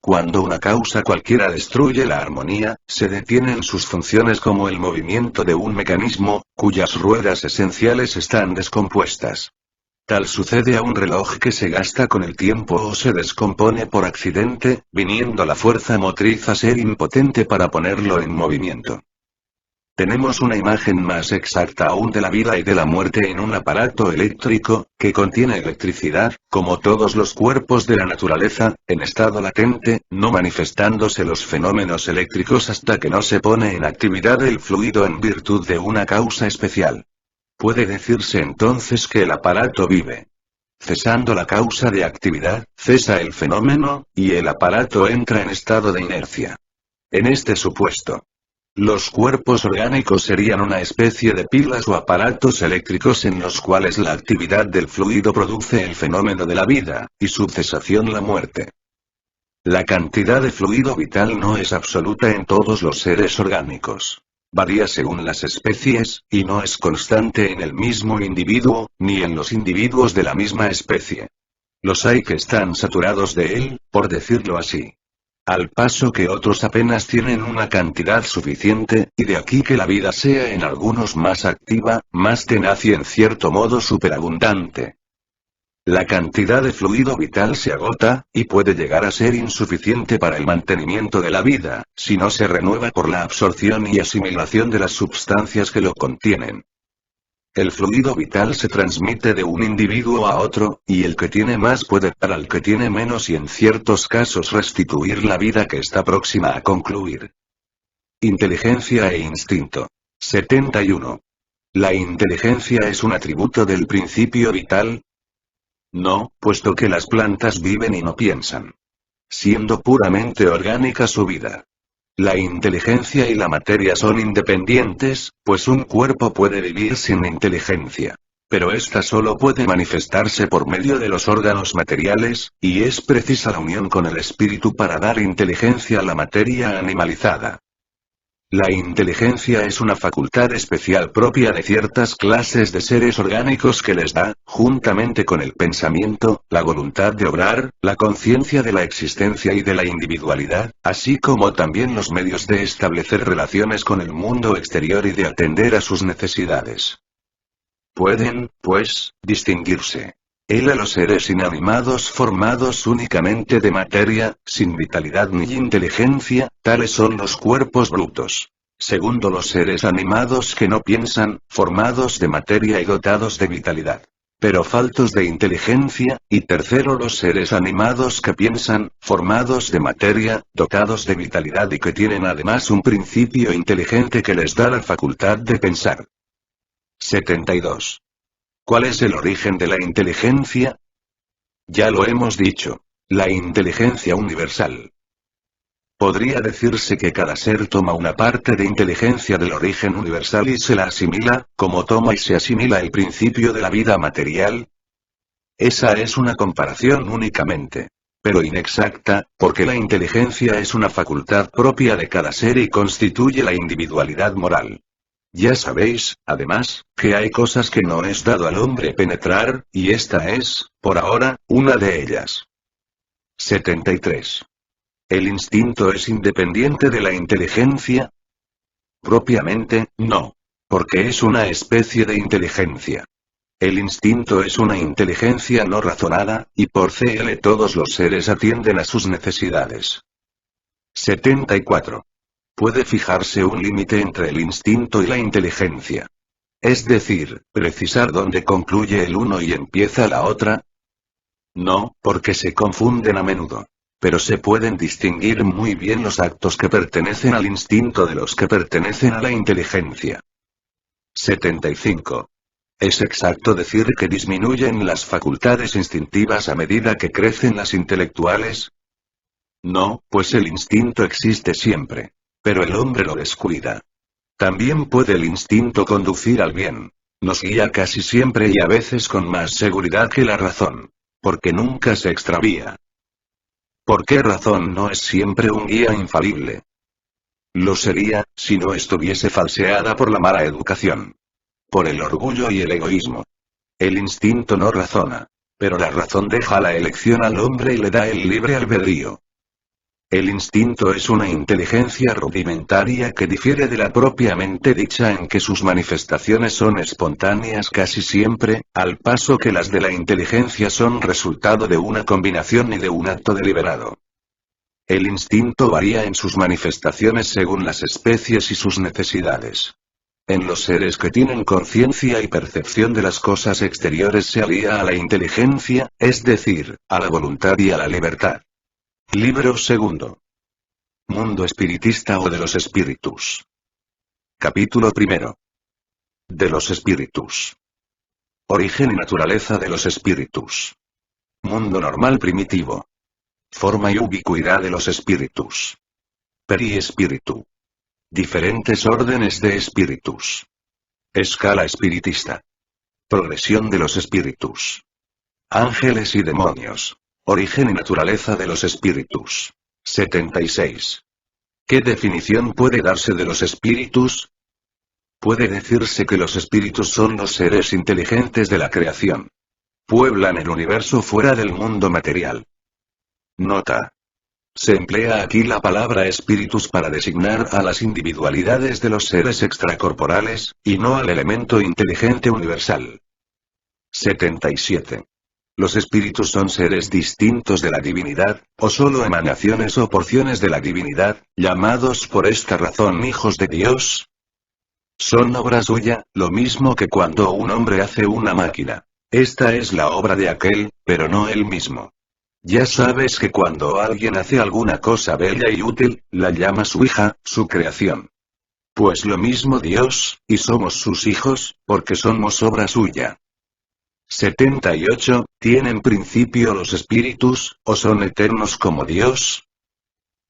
Cuando una causa cualquiera destruye la armonía, se detienen sus funciones como el movimiento de un mecanismo, cuyas ruedas esenciales están descompuestas. Tal sucede a un reloj que se gasta con el tiempo o se descompone por accidente, viniendo la fuerza motriz a ser impotente para ponerlo en movimiento. Tenemos una imagen más exacta aún de la vida y de la muerte en un aparato eléctrico, que contiene electricidad, como todos los cuerpos de la naturaleza, en estado latente, no manifestándose los fenómenos eléctricos hasta que no se pone en actividad el fluido en virtud de una causa especial. Puede decirse entonces que el aparato vive. Cesando la causa de actividad, cesa el fenómeno, y el aparato entra en estado de inercia. En este supuesto, los cuerpos orgánicos serían una especie de pilas o aparatos eléctricos en los cuales la actividad del fluido produce el fenómeno de la vida, y su cesación la muerte. La cantidad de fluido vital no es absoluta en todos los seres orgánicos. Varía según las especies, y no es constante en el mismo individuo, ni en los individuos de la misma especie. Los hay que están saturados de él, por decirlo así. Al paso que otros apenas tienen una cantidad suficiente, y de aquí que la vida sea en algunos más activa, más tenaz y en cierto modo superabundante. La cantidad de fluido vital se agota, y puede llegar a ser insuficiente para el mantenimiento de la vida, si no se renueva por la absorción y asimilación de las sustancias que lo contienen. El fluido vital se transmite de un individuo a otro, y el que tiene más puede dar al que tiene menos y en ciertos casos restituir la vida que está próxima a concluir. Inteligencia e instinto. 71. ¿La inteligencia es un atributo del principio vital? No, puesto que las plantas viven y no piensan. Siendo puramente orgánica su vida. La inteligencia y la materia son independientes, pues un cuerpo puede vivir sin inteligencia. Pero ésta solo puede manifestarse por medio de los órganos materiales, y es precisa la unión con el espíritu para dar inteligencia a la materia animalizada. La inteligencia es una facultad especial propia de ciertas clases de seres orgánicos que les da, juntamente con el pensamiento, la voluntad de obrar, la conciencia de la existencia y de la individualidad, así como también los medios de establecer relaciones con el mundo exterior y de atender a sus necesidades. Pueden, pues, distinguirse. Él a los seres inanimados formados únicamente de materia, sin vitalidad ni inteligencia, tales son los cuerpos brutos. Segundo, los seres animados que no piensan, formados de materia y dotados de vitalidad, pero faltos de inteligencia, y tercero, los seres animados que piensan, formados de materia, dotados de vitalidad y que tienen además un principio inteligente que les da la facultad de pensar. 72. ¿Cuál es el origen de la inteligencia? Ya lo hemos dicho. La inteligencia universal. Podría decirse que cada ser toma una parte de inteligencia del origen universal y se la asimila, como toma y se asimila el principio de la vida material. Esa es una comparación únicamente, pero inexacta, porque la inteligencia es una facultad propia de cada ser y constituye la individualidad moral. Ya sabéis, además, que hay cosas que no es dado al hombre penetrar, y esta es, por ahora, una de ellas. 73. ¿El instinto es independiente de la inteligencia? Propiamente, no. Porque es una especie de inteligencia. El instinto es una inteligencia no razonada, y por CL todos los seres atienden a sus necesidades. 74. ¿Puede fijarse un límite entre el instinto y la inteligencia? Es decir, precisar dónde concluye el uno y empieza la otra. No, porque se confunden a menudo. Pero se pueden distinguir muy bien los actos que pertenecen al instinto de los que pertenecen a la inteligencia. 75. ¿Es exacto decir que disminuyen las facultades instintivas a medida que crecen las intelectuales? No, pues el instinto existe siempre. Pero el hombre lo descuida. También puede el instinto conducir al bien. Nos guía casi siempre y a veces con más seguridad que la razón. Porque nunca se extravía. ¿Por qué razón no es siempre un guía infalible? Lo sería, si no estuviese falseada por la mala educación. Por el orgullo y el egoísmo. El instinto no razona. Pero la razón deja la elección al hombre y le da el libre albedrío. El instinto es una inteligencia rudimentaria que difiere de la propiamente dicha en que sus manifestaciones son espontáneas casi siempre, al paso que las de la inteligencia son resultado de una combinación y de un acto deliberado. El instinto varía en sus manifestaciones según las especies y sus necesidades. En los seres que tienen conciencia y percepción de las cosas exteriores se alía a la inteligencia, es decir, a la voluntad y a la libertad. Libro segundo. Mundo espiritista o de los espíritus. Capítulo primero. De los espíritus. Origen y naturaleza de los espíritus. Mundo normal primitivo. Forma y ubicuidad de los espíritus. Periespíritu. Diferentes órdenes de espíritus. Escala espiritista. Progresión de los espíritus. Ángeles y demonios. Origen y naturaleza de los espíritus. 76. ¿Qué definición puede darse de los espíritus? Puede decirse que los espíritus son los seres inteligentes de la creación. Pueblan el universo fuera del mundo material. Nota. Se emplea aquí la palabra espíritus para designar a las individualidades de los seres extracorporales, y no al elemento inteligente universal. 77. ¿Los espíritus son seres distintos de la divinidad, o solo emanaciones o porciones de la divinidad, llamados por esta razón hijos de Dios? Son obra suya, lo mismo que cuando un hombre hace una máquina. Esta es la obra de aquel, pero no él mismo. Ya sabes que cuando alguien hace alguna cosa bella y útil, la llama su hija, su creación. Pues lo mismo Dios, y somos sus hijos, porque somos obra suya. 78. ¿Tienen principio los espíritus, o son eternos como Dios?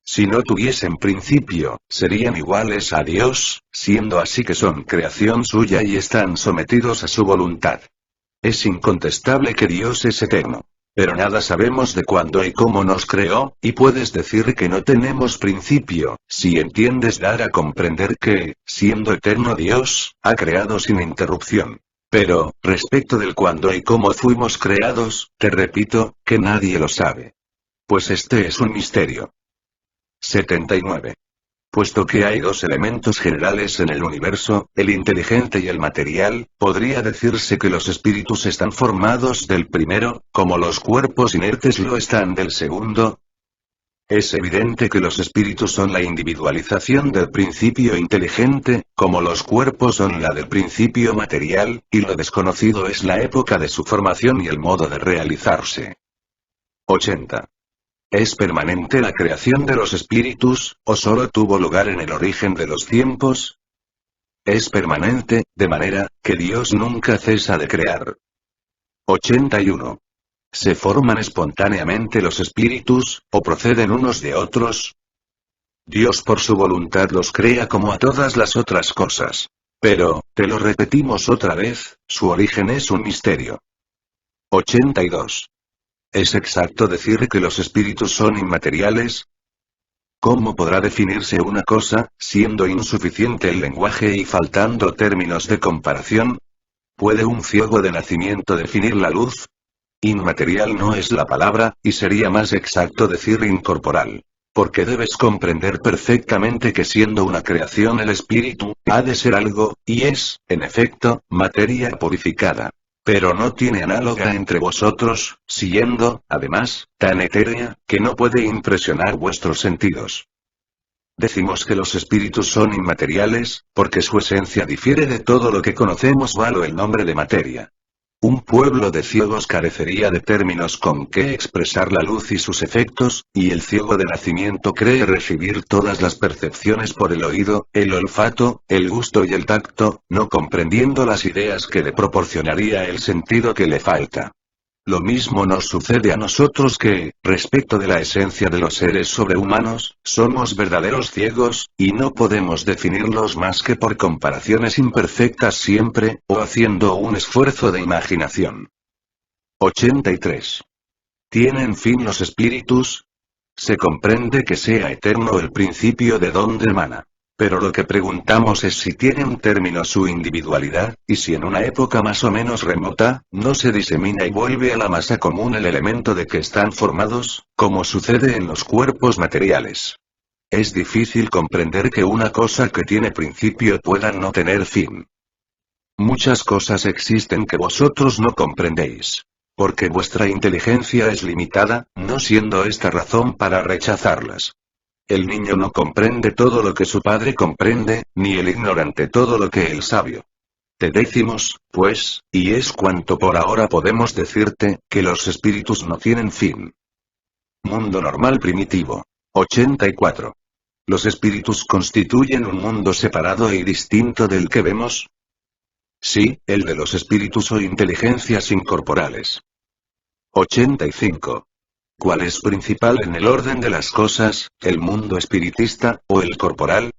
Si no tuviesen principio, serían iguales a Dios, siendo así que son creación suya y están sometidos a su voluntad. Es incontestable que Dios es eterno. Pero nada sabemos de cuándo y cómo nos creó, y puedes decir que no tenemos principio, si entiendes dar a comprender que, siendo eterno Dios, ha creado sin interrupción. Pero, respecto del cuándo y cómo fuimos creados, te repito, que nadie lo sabe. Pues este es un misterio. 79. Puesto que hay dos elementos generales en el universo, el inteligente y el material, podría decirse que los espíritus están formados del primero, como los cuerpos inertes lo están del segundo. Es evidente que los espíritus son la individualización del principio inteligente, como los cuerpos son la del principio material, y lo desconocido es la época de su formación y el modo de realizarse. 80. ¿Es permanente la creación de los espíritus, o solo tuvo lugar en el origen de los tiempos? Es permanente, de manera, que Dios nunca cesa de crear. 81. ¿Se forman espontáneamente los espíritus, o proceden unos de otros? Dios por su voluntad los crea como a todas las otras cosas. Pero, te lo repetimos otra vez, su origen es un misterio. 82. ¿Es exacto decir que los espíritus son inmateriales? ¿Cómo podrá definirse una cosa, siendo insuficiente el lenguaje y faltando términos de comparación? ¿Puede un ciego de nacimiento definir la luz? Inmaterial no es la palabra, y sería más exacto decir incorporal. Porque debes comprender perfectamente que siendo una creación el espíritu, ha de ser algo, y es, en efecto, materia purificada. Pero no tiene análoga entre vosotros, siendo, además, tan etérea, que no puede impresionar vuestros sentidos. Decimos que los espíritus son inmateriales, porque su esencia difiere de todo lo que conocemos bajo el nombre de materia. Un pueblo de ciegos carecería de términos con que expresar la luz y sus efectos, y el ciego de nacimiento cree recibir todas las percepciones por el oído, el olfato, el gusto y el tacto, no comprendiendo las ideas que le proporcionaría el sentido que le falta. Lo mismo nos sucede a nosotros que, respecto de la esencia de los seres sobrehumanos, somos verdaderos ciegos, y no podemos definirlos más que por comparaciones imperfectas siempre, o haciendo un esfuerzo de imaginación. 83. ¿Tienen fin los espíritus? Se comprende que sea eterno el principio de donde emana. Pero lo que preguntamos es si tienen término su individualidad, y si en una época más o menos remota, no se disemina y vuelve a la masa común el elemento de que están formados, como sucede en los cuerpos materiales. Es difícil comprender que una cosa que tiene principio pueda no tener fin. Muchas cosas existen que vosotros no comprendéis. Porque vuestra inteligencia es limitada, no siendo esta razón para rechazarlas. El niño no comprende todo lo que su padre comprende, ni el ignorante todo lo que el sabio. Te decimos, pues, y es cuanto por ahora podemos decirte, que los espíritus no tienen fin. Mundo normal primitivo. 84. ¿Los espíritus constituyen un mundo separado y distinto del que vemos? Sí, el de los espíritus o inteligencias incorporales. 85. ¿Cuál es principal en el orden de las cosas, el mundo espiritista, o el corporal?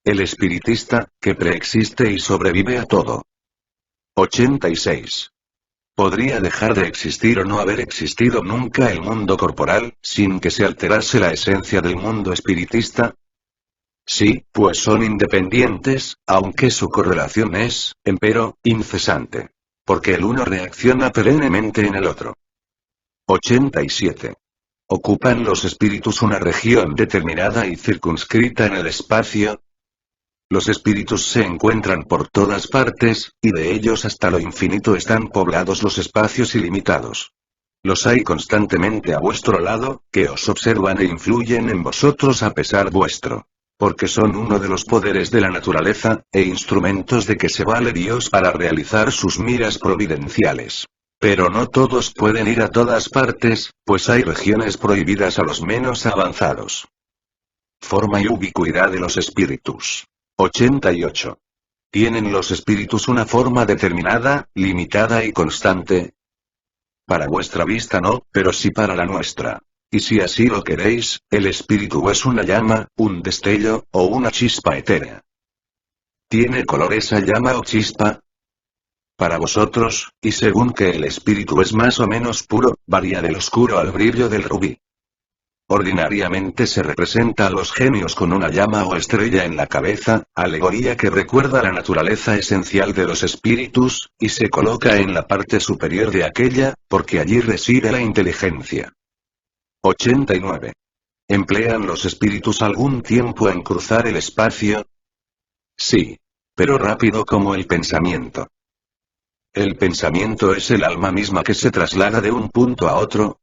El espiritista, que preexiste y sobrevive a todo. 86. ¿Podría dejar de existir o no haber existido nunca el mundo corporal, sin que se alterase la esencia del mundo espiritista? Sí, pues son independientes, aunque su correlación es, empero, incesante. Porque el uno reacciona perennemente en el otro. 87. ¿Ocupan los espíritus una región determinada y circunscrita en el espacio? Los espíritus se encuentran por todas partes, y de ellos hasta lo infinito están poblados los espacios ilimitados. Los hay constantemente a vuestro lado, que os observan e influyen en vosotros a pesar vuestro. Porque son uno de los poderes de la naturaleza, e instrumentos de que se vale Dios para realizar sus miras providenciales. Pero no todos pueden ir a todas partes, pues hay regiones prohibidas a los menos avanzados. Forma y ubicuidad de los espíritus. 88. ¿Tienen los espíritus una forma determinada, limitada y constante? Para vuestra vista no, pero sí para la nuestra. Y si así lo queréis, el espíritu es una llama, un destello, o una chispa etérea. ¿Tiene color esa llama o chispa? Para vosotros, y según que el espíritu es más o menos puro, varía del oscuro al brillo del rubí. Ordinariamente se representa a los genios con una llama o estrella en la cabeza, alegoría que recuerda la naturaleza esencial de los espíritus, y se coloca en la parte superior de aquella, porque allí reside la inteligencia. 89. ¿Emplean los espíritus algún tiempo en cruzar el espacio? Sí. Pero rápido como el pensamiento. ¿El pensamiento es el alma misma que se traslada de un punto a otro?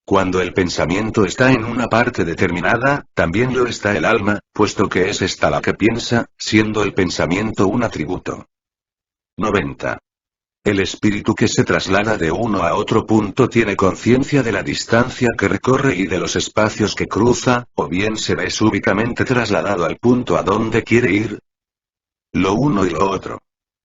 Cuando el pensamiento está en una parte determinada, también lo está el alma, puesto que es esta la que piensa, siendo el pensamiento un atributo. 90. El espíritu que se traslada de uno a otro punto tiene conciencia de la distancia que recorre y de los espacios que cruza, o bien se ve súbitamente trasladado al punto a donde quiere ir. Lo uno y lo otro.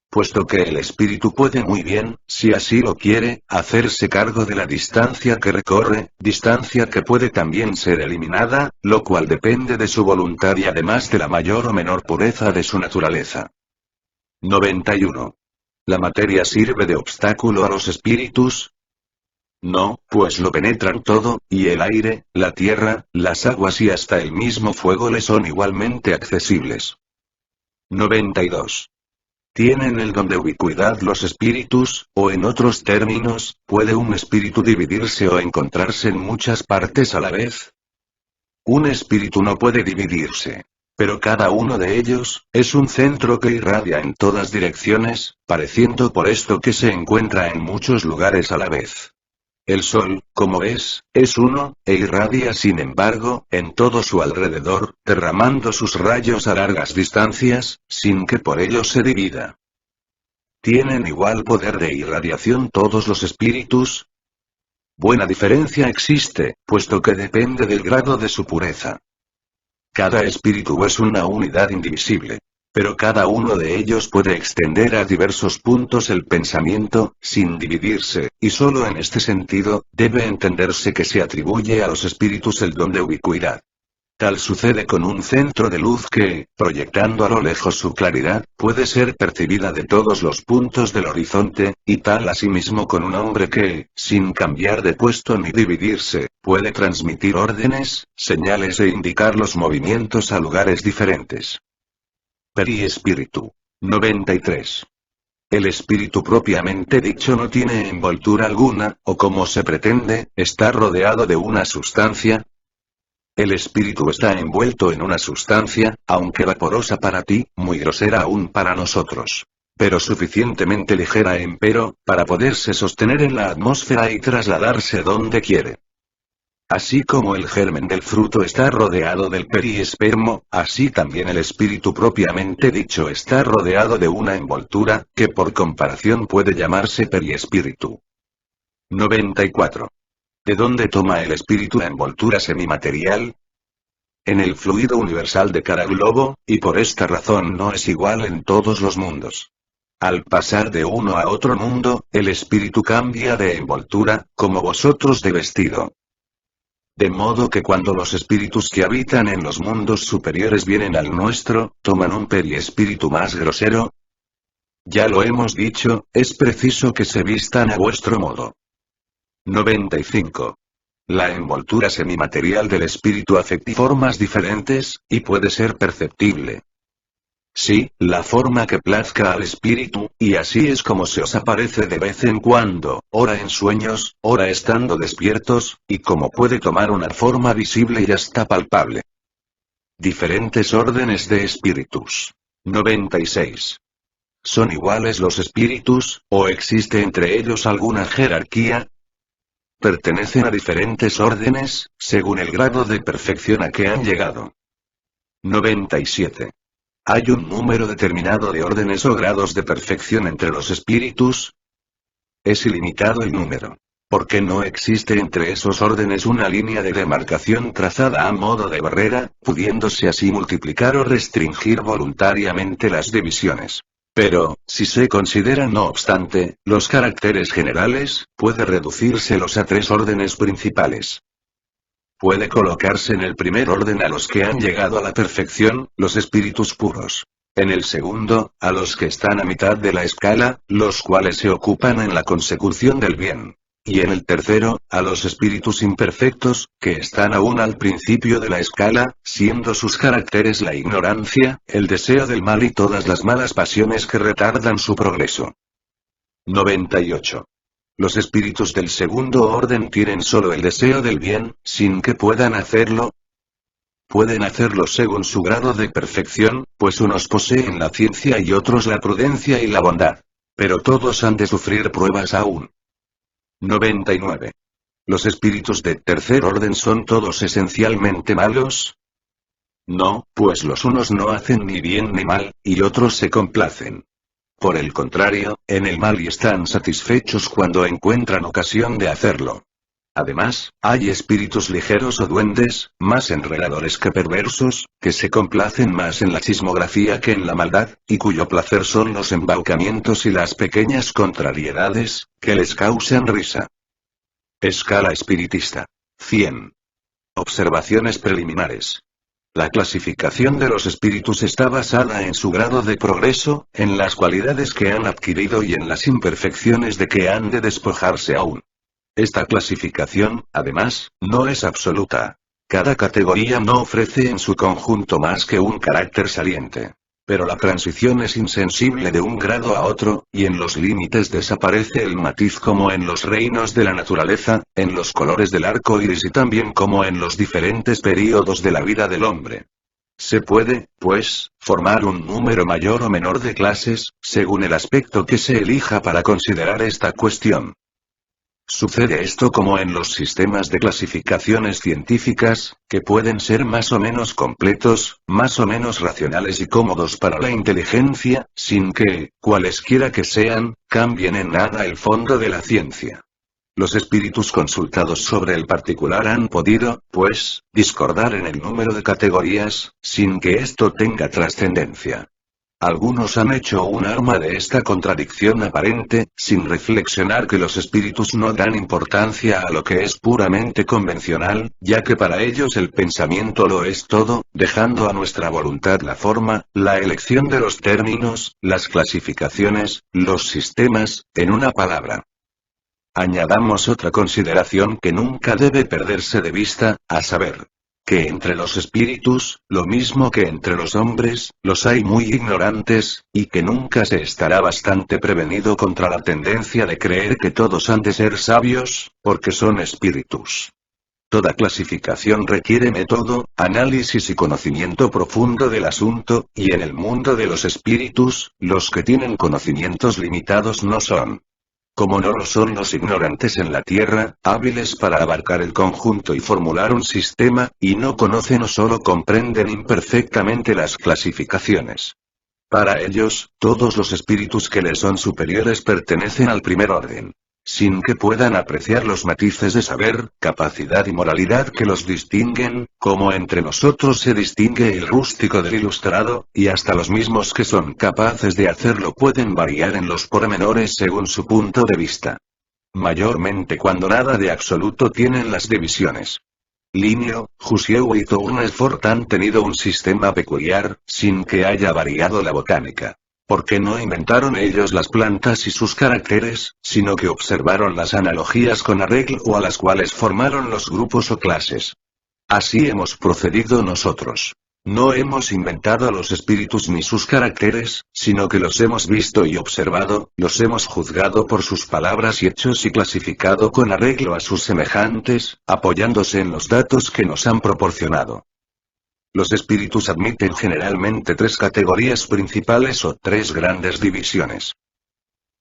Puesto que el espíritu puede muy bien, si así lo quiere, hacerse cargo de la distancia que recorre, distancia que puede también ser eliminada, lo cual depende de su voluntad y además de la mayor o menor pureza de su naturaleza. 91. ¿La materia sirve de obstáculo a los espíritus? No, pues lo penetran todo, y el aire, la tierra, las aguas y hasta el mismo fuego le son igualmente accesibles. 92. ¿Tienen el don de ubicuidad los espíritus, o en otros términos, puede un espíritu dividirse o encontrarse en muchas partes a la vez? Un espíritu no puede dividirse. Pero cada uno de ellos, es un centro que irradia en todas direcciones, pareciendo por esto que se encuentra en muchos lugares a la vez. El sol, como ves, es uno, e irradia sin embargo, en todo su alrededor, derramando sus rayos a largas distancias, sin que por ello se divida. ¿Tienen igual poder de irradiación todos los espíritus? Buena diferencia existe, puesto que depende del grado de su pureza. Cada espíritu es una unidad indivisible. Pero cada uno de ellos puede extender a diversos puntos el pensamiento, sin dividirse, y solo en este sentido, debe entenderse que se atribuye a los espíritus el don de ubicuidad. Tal sucede con un centro de luz que, proyectando a lo lejos su claridad, puede ser percibida de todos los puntos del horizonte, y tal asimismo con un hombre que, sin cambiar de puesto ni dividirse, puede transmitir órdenes, señales e indicar los movimientos a lugares diferentes. Periespíritu. 93. El espíritu propiamente dicho no tiene envoltura alguna, o como se pretende, está rodeado de una sustancia. El espíritu está envuelto en una sustancia, aunque vaporosa para ti, muy grosera aún para nosotros. Pero suficientemente ligera empero, para poderse sostener en la atmósfera y trasladarse donde quiere. Así como el germen del fruto está rodeado del periespermo, así también el espíritu propiamente dicho está rodeado de una envoltura, que por comparación puede llamarse periespíritu. 94. ¿De dónde toma el espíritu la envoltura semimaterial? En el fluido universal de cada globo, y por esta razón no es igual en todos los mundos. Al pasar de uno a otro mundo, el espíritu cambia de envoltura, como vosotros de vestido. De modo que cuando los espíritus que habitan en los mundos superiores vienen al nuestro, toman un periespíritu más grosero. Ya lo hemos dicho, es preciso que se vistan a vuestro modo. 95. La envoltura semimaterial del espíritu afecta formas diferentes, y puede ser perceptible. Sí, la forma que plazca al espíritu, y así es como se os aparece de vez en cuando, ora en sueños, ora estando despiertos, y como puede tomar una forma visible y hasta palpable. Diferentes órdenes de espíritus. 96. ¿Son iguales los espíritus, o existe entre ellos alguna jerarquía? Pertenecen a diferentes órdenes, según el grado de perfección a que han llegado. 97. ¿Hay un número determinado de órdenes o grados de perfección entre los espíritus? Es ilimitado el número. Porque no existe entre esos órdenes una línea de demarcación trazada a modo de barrera, pudiéndose así multiplicar o restringir voluntariamente las divisiones. Pero, si se consideran no obstante, los caracteres generales, puede reducírselos a tres órdenes principales. Puede colocarse en el primer orden a los que han llegado a la perfección, los espíritus puros. En el segundo, a los que están a mitad de la escala, los cuales se ocupan en la consecución del bien. Y en el tercero, a los espíritus imperfectos, que están aún al principio de la escala, siendo sus caracteres la ignorancia, el deseo del mal y todas las malas pasiones que retardan su progreso. 98. Los espíritus del segundo orden tienen solo el deseo del bien, sin que puedan hacerlo. Pueden hacerlo según su grado de perfección, pues unos poseen la ciencia y otros la prudencia y la bondad. Pero todos han de sufrir pruebas aún. 99. ¿Los espíritus de tercer orden son todos esencialmente malos? No, pues los unos no hacen ni bien ni mal, y otros se complacen. Por el contrario, en el mal y están satisfechos cuando encuentran ocasión de hacerlo. Además, hay espíritus ligeros o duendes, más enredadores que perversos, que se complacen más en la chismografía que en la maldad, y cuyo placer son los embaucamientos y las pequeñas contrariedades, que les causan risa. Escala espiritista. 100. Observaciones preliminares. La clasificación de los espíritus está basada en su grado de progreso, en las cualidades que han adquirido y en las imperfecciones de que han de despojarse aún. Esta clasificación, además, no es absoluta. Cada categoría no ofrece en su conjunto más que un carácter saliente. Pero la transición es insensible de un grado a otro, y en los límites desaparece el matiz como en los reinos de la naturaleza, en los colores del arco iris y también como en los diferentes períodos de la vida del hombre. Se puede, pues, formar un número mayor o menor de clases, según el aspecto que se elija para considerar esta cuestión. Sucede esto como en los sistemas de clasificaciones científicas, que pueden ser más o menos completos, más o menos racionales y cómodos para la inteligencia, sin que, cualesquiera que sean, cambien en nada el fondo de la ciencia. Los espíritus consultados sobre el particular han podido, pues, discordar en el número de categorías, sin que esto tenga trascendencia. Algunos han hecho un arma de esta contradicción aparente, sin reflexionar que los espíritus no dan importancia a lo que es puramente convencional, ya que para ellos el pensamiento lo es todo, dejando a nuestra voluntad la forma, la elección de los términos, las clasificaciones, los sistemas, en una palabra. Añadamos otra consideración que nunca debe perderse de vista, a saber, que entre los espíritus, lo mismo que entre los hombres, los hay muy ignorantes, y que nunca se estará bastante prevenido contra la tendencia de creer que todos han de ser sabios, porque son espíritus. Toda clasificación requiere método, análisis y conocimiento profundo del asunto, y en el mundo de los espíritus, los que tienen conocimientos limitados no son Como no lo son los ignorantes en la tierra, hábiles para abarcar el conjunto y formular un sistema, y no conocen o solo comprenden imperfectamente las clasificaciones. Para ellos, todos los espíritus que les son superiores pertenecen al primer orden. Sin que puedan apreciar los matices de saber, capacidad y moralidad que los distinguen, como entre nosotros se distingue el rústico del ilustrado, y hasta los mismos que son capaces de hacerlo pueden variar en los pormenores según su punto de vista. Mayormente cuando nada de absoluto tienen las divisiones. Linneo, Jussieu y Tournefort han tenido un sistema peculiar, sin que haya variado la botánica. Porque no inventaron ellos las plantas y sus caracteres, sino que observaron las analogías con arreglo a las cuales formaron los grupos o clases. Así hemos procedido nosotros. No hemos inventado a los espíritus ni sus caracteres, sino que los hemos visto y observado, los hemos juzgado por sus palabras y hechos y clasificado con arreglo a sus semejantes, apoyándose en los datos que nos han proporcionado. Los espíritus admiten generalmente tres categorías principales o tres grandes divisiones.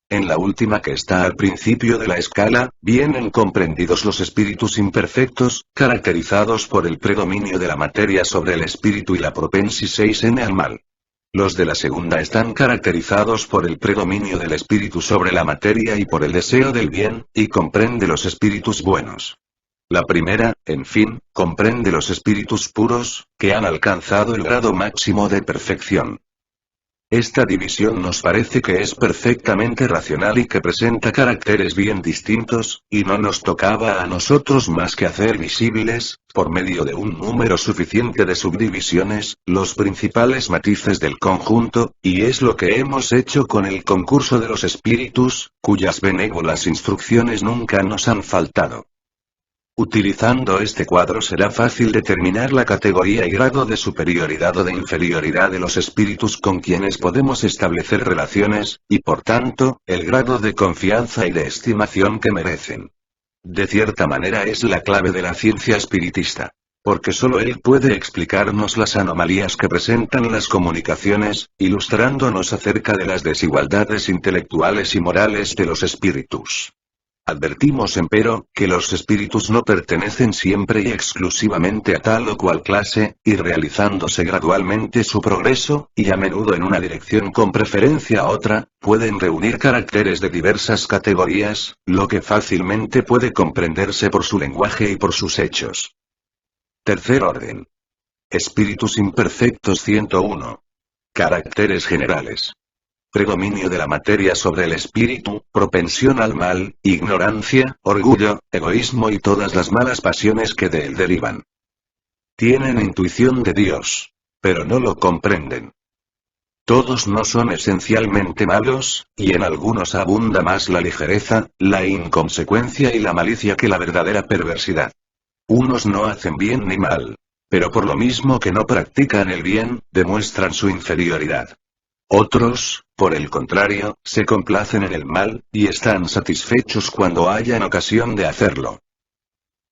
En la última, que está al principio de la escala, vienen comprendidos los espíritus imperfectos, caracterizados por el predominio de la materia sobre el espíritu y la propensis 6n al mal. Los de la segunda están caracterizados por el predominio del espíritu sobre la materia y por el deseo del bien, y comprende los espíritus buenos. La primera, en fin, comprende los espíritus puros, que han alcanzado el grado máximo de perfección. Esta división nos parece que es perfectamente racional y que presenta caracteres bien distintos, y no nos tocaba a nosotros más que hacer visibles, por medio de un número suficiente de subdivisiones, los principales matices del conjunto, y es lo que hemos hecho con el concurso de los espíritus, cuyas benévolas instrucciones nunca nos han faltado. Utilizando este cuadro será fácil determinar la categoría y grado de superioridad o de inferioridad de los espíritus con quienes podemos establecer relaciones, y por tanto, el grado de confianza y de estimación que merecen. De cierta manera es la clave de la ciencia espiritista. Porque solo él puede explicarnos las anomalías que presentan las comunicaciones, ilustrándonos acerca de las desigualdades intelectuales y morales de los espíritus. Advertimos empero, que los espíritus no pertenecen siempre y exclusivamente a tal o cual clase, y realizándose gradualmente su progreso, y a menudo en una dirección con preferencia a otra, pueden reunir caracteres de diversas categorías, lo que fácilmente puede comprenderse por su lenguaje y por sus hechos. Tercer orden. Espíritus imperfectos 101. Caracteres generales. Predominio de la materia sobre el espíritu, propensión al mal, ignorancia, orgullo, egoísmo y todas las malas pasiones que de él derivan. Tienen intuición de Dios, pero no lo comprenden. Todos no son esencialmente malos, y en algunos abunda más la ligereza, la inconsecuencia y la malicia que la verdadera perversidad. Unos no hacen bien ni mal, pero por lo mismo que no practican el bien, demuestran su inferioridad. Otros, por el contrario, se complacen en el mal, y están satisfechos cuando hayan ocasión de hacerlo.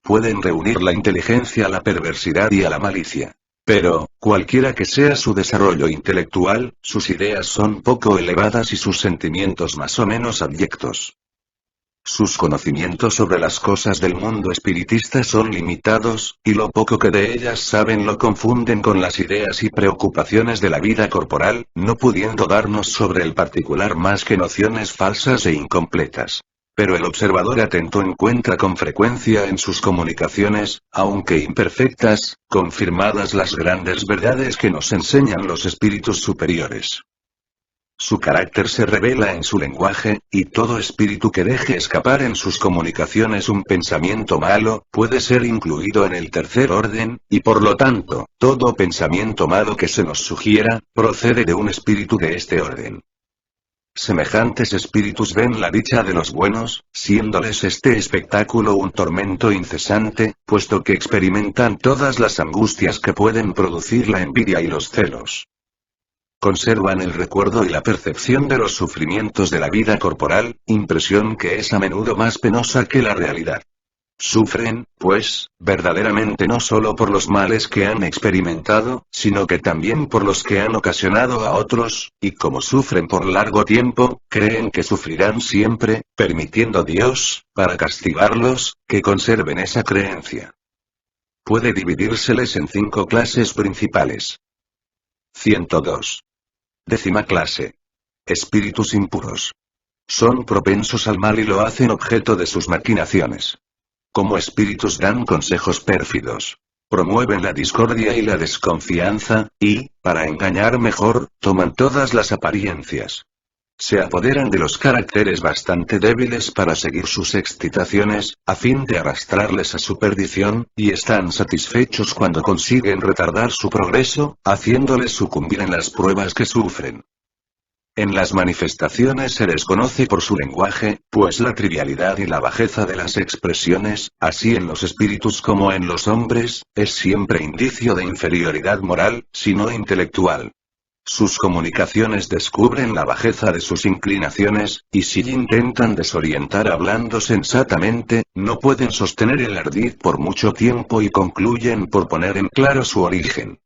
Pueden reunir la inteligencia a la perversidad y a la malicia. Pero, cualquiera que sea su desarrollo intelectual, sus ideas son poco elevadas y sus sentimientos más o menos abyectos. Sus conocimientos sobre las cosas del mundo espiritista son limitados, y lo poco que de ellas saben lo confunden con las ideas y preocupaciones de la vida corporal, no pudiendo darnos sobre el particular más que nociones falsas e incompletas. Pero el observador atento encuentra con frecuencia en sus comunicaciones, aunque imperfectas, confirmadas las grandes verdades que nos enseñan los espíritus superiores. Su carácter se revela en su lenguaje, y todo espíritu que deje escapar en sus comunicaciones un pensamiento malo, puede ser incluido en el tercer orden, y por lo tanto, todo pensamiento malo que se nos sugiera, procede de un espíritu de este orden. Semejantes espíritus ven la dicha de los buenos, siéndoles este espectáculo un tormento incesante, puesto que experimentan todas las angustias que pueden producir la envidia y los celos. Conservan el recuerdo y la percepción de los sufrimientos de la vida corporal, impresión que es a menudo más penosa que la realidad. Sufren, pues, verdaderamente no solo por los males que han experimentado, sino que también por los que han ocasionado a otros, y como sufren por largo tiempo, creen que sufrirán siempre, permitiendo Dios, para castigarlos, que conserven esa creencia. Puede dividírseles en 5 clases principales. 102. 10ª clase. Espíritus impuros. Son propensos al mal y lo hacen objeto de sus maquinaciones. Como espíritus dan consejos pérfidos. Promueven la discordia y la desconfianza, y, para engañar mejor, toman todas las apariencias. Se apoderan de los caracteres bastante débiles para seguir sus excitaciones, a fin de arrastrarles a su perdición, y están satisfechos cuando consiguen retardar su progreso, haciéndoles sucumbir en las pruebas que sufren. En las manifestaciones se les conoce por su lenguaje, pues la trivialidad y la bajeza de las expresiones, así en los espíritus como en los hombres, es siempre indicio de inferioridad moral, si no intelectual. Sus comunicaciones descubren la bajeza de sus inclinaciones, y si intentan desorientar hablando sensatamente, no pueden sostener el ardid por mucho tiempo y concluyen por poner en claro su origen.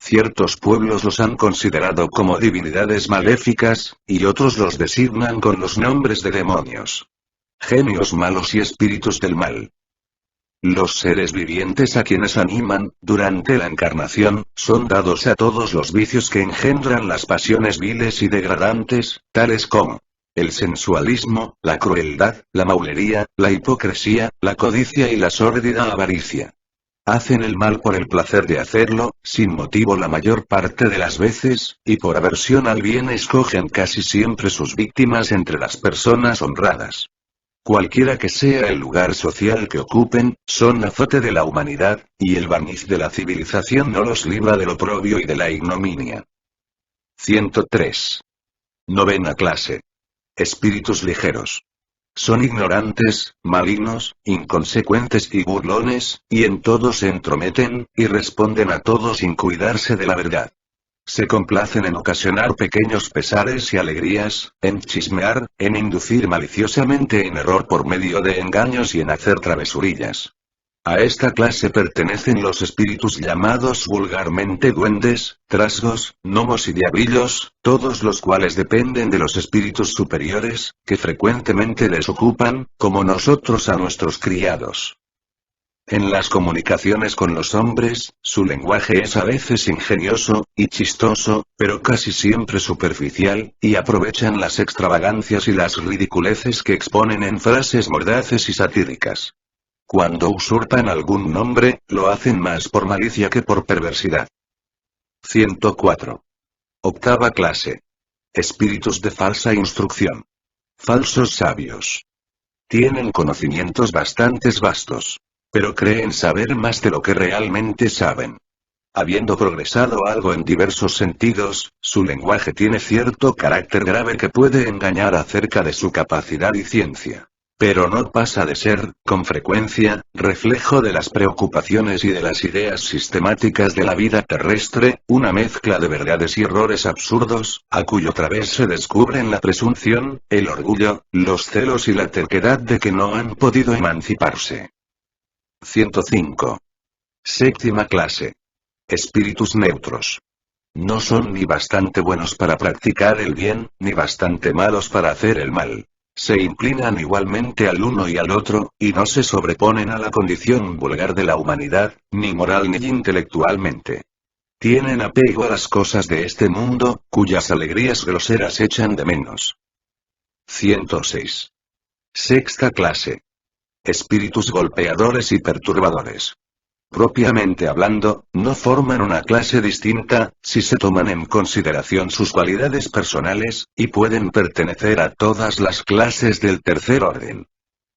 Ciertos pueblos los han considerado como divinidades maléficas, y otros los designan con los nombres de demonios. Genios malos y espíritus del mal. Los seres vivientes a quienes animan, durante la encarnación, son dados a todos los vicios que engendran las pasiones viles y degradantes, tales como el sensualismo, la crueldad, la maulería, la hipocresía, la codicia y la sórdida avaricia. Hacen el mal por el placer de hacerlo, sin motivo la mayor parte de las veces, y por aversión al bien escogen casi siempre sus víctimas entre las personas honradas. Cualquiera que sea el lugar social que ocupen, son azote de la humanidad, y el barniz de la civilización no los libra del oprobio y de la ignominia. 103. 9ª clase. Espíritus ligeros. Son ignorantes, malignos, inconsecuentes y burlones, y en todo se entrometen, y responden a todo sin cuidarse de la verdad. Se complacen en ocasionar pequeños pesares y alegrías, en chismear, en inducir maliciosamente en error por medio de engaños y en hacer travesurillas. A esta clase pertenecen los espíritus llamados vulgarmente duendes, trasgos, gnomos y diablillos, todos los cuales dependen de los espíritus superiores, que frecuentemente les ocupan, como nosotros a nuestros criados. En las comunicaciones con los hombres, su lenguaje es a veces ingenioso, y chistoso, pero casi siempre superficial, y aprovechan las extravagancias y las ridiculeces que exponen en frases mordaces y satíricas. Cuando usurpan algún nombre, lo hacen más por malicia que por perversidad. 104. 8ª clase. Espíritus de falsa instrucción. Falsos sabios. Tienen conocimientos bastante vastos. Pero creen saber más de lo que realmente saben. Habiendo progresado algo en diversos sentidos, su lenguaje tiene cierto carácter grave que puede engañar acerca de su capacidad y ciencia. Pero no pasa de ser, con frecuencia, reflejo de las preocupaciones y de las ideas sistemáticas de la vida terrestre, una mezcla de verdades y errores absurdos, a cuyo través se descubren la presunción, el orgullo, los celos y la terquedad de que no han podido emanciparse. 105. 7ª clase. Espíritus neutros. No son ni bastante buenos para practicar el bien, ni bastante malos para hacer el mal. Se inclinan igualmente al uno y al otro, y no se sobreponen a la condición vulgar de la humanidad, ni moral ni intelectualmente. Tienen apego a las cosas de este mundo, cuyas alegrías groseras echan de menos. 106. 6ª clase. Espíritus golpeadores y perturbadores. Propiamente hablando, no forman una clase distinta, si se toman en consideración sus cualidades personales, y pueden pertenecer a todas las clases del tercer orden.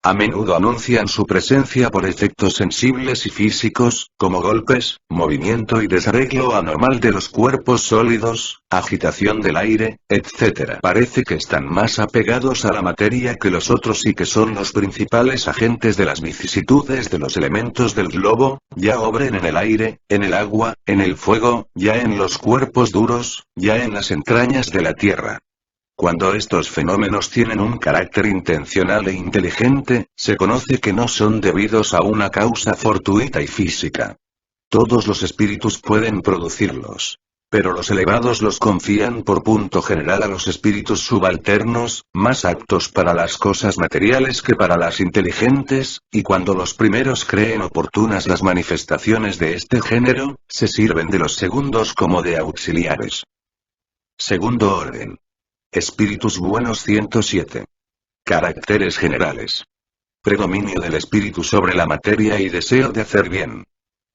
A menudo anuncian su presencia por efectos sensibles y físicos, como golpes, movimiento y desarreglo anormal de los cuerpos sólidos, agitación del aire, etc. Parece que están más apegados a la materia que los otros y que son los principales agentes de las vicisitudes de los elementos del globo, ya obren en el aire, en el agua, en el fuego, ya en los cuerpos duros, ya en las entrañas de la tierra. Cuando estos fenómenos tienen un carácter intencional e inteligente, se conoce que no son debidos a una causa fortuita y física. Todos los espíritus pueden producirlos. Pero los elevados los confían por punto general a los espíritus subalternos, más aptos para las cosas materiales que para las inteligentes, y cuando los primeros creen oportunas las manifestaciones de este género, se sirven de los segundos como de auxiliares. Segundo orden. Espíritus buenos 107. Caracteres generales. Predominio del espíritu sobre la materia y deseo de hacer bien.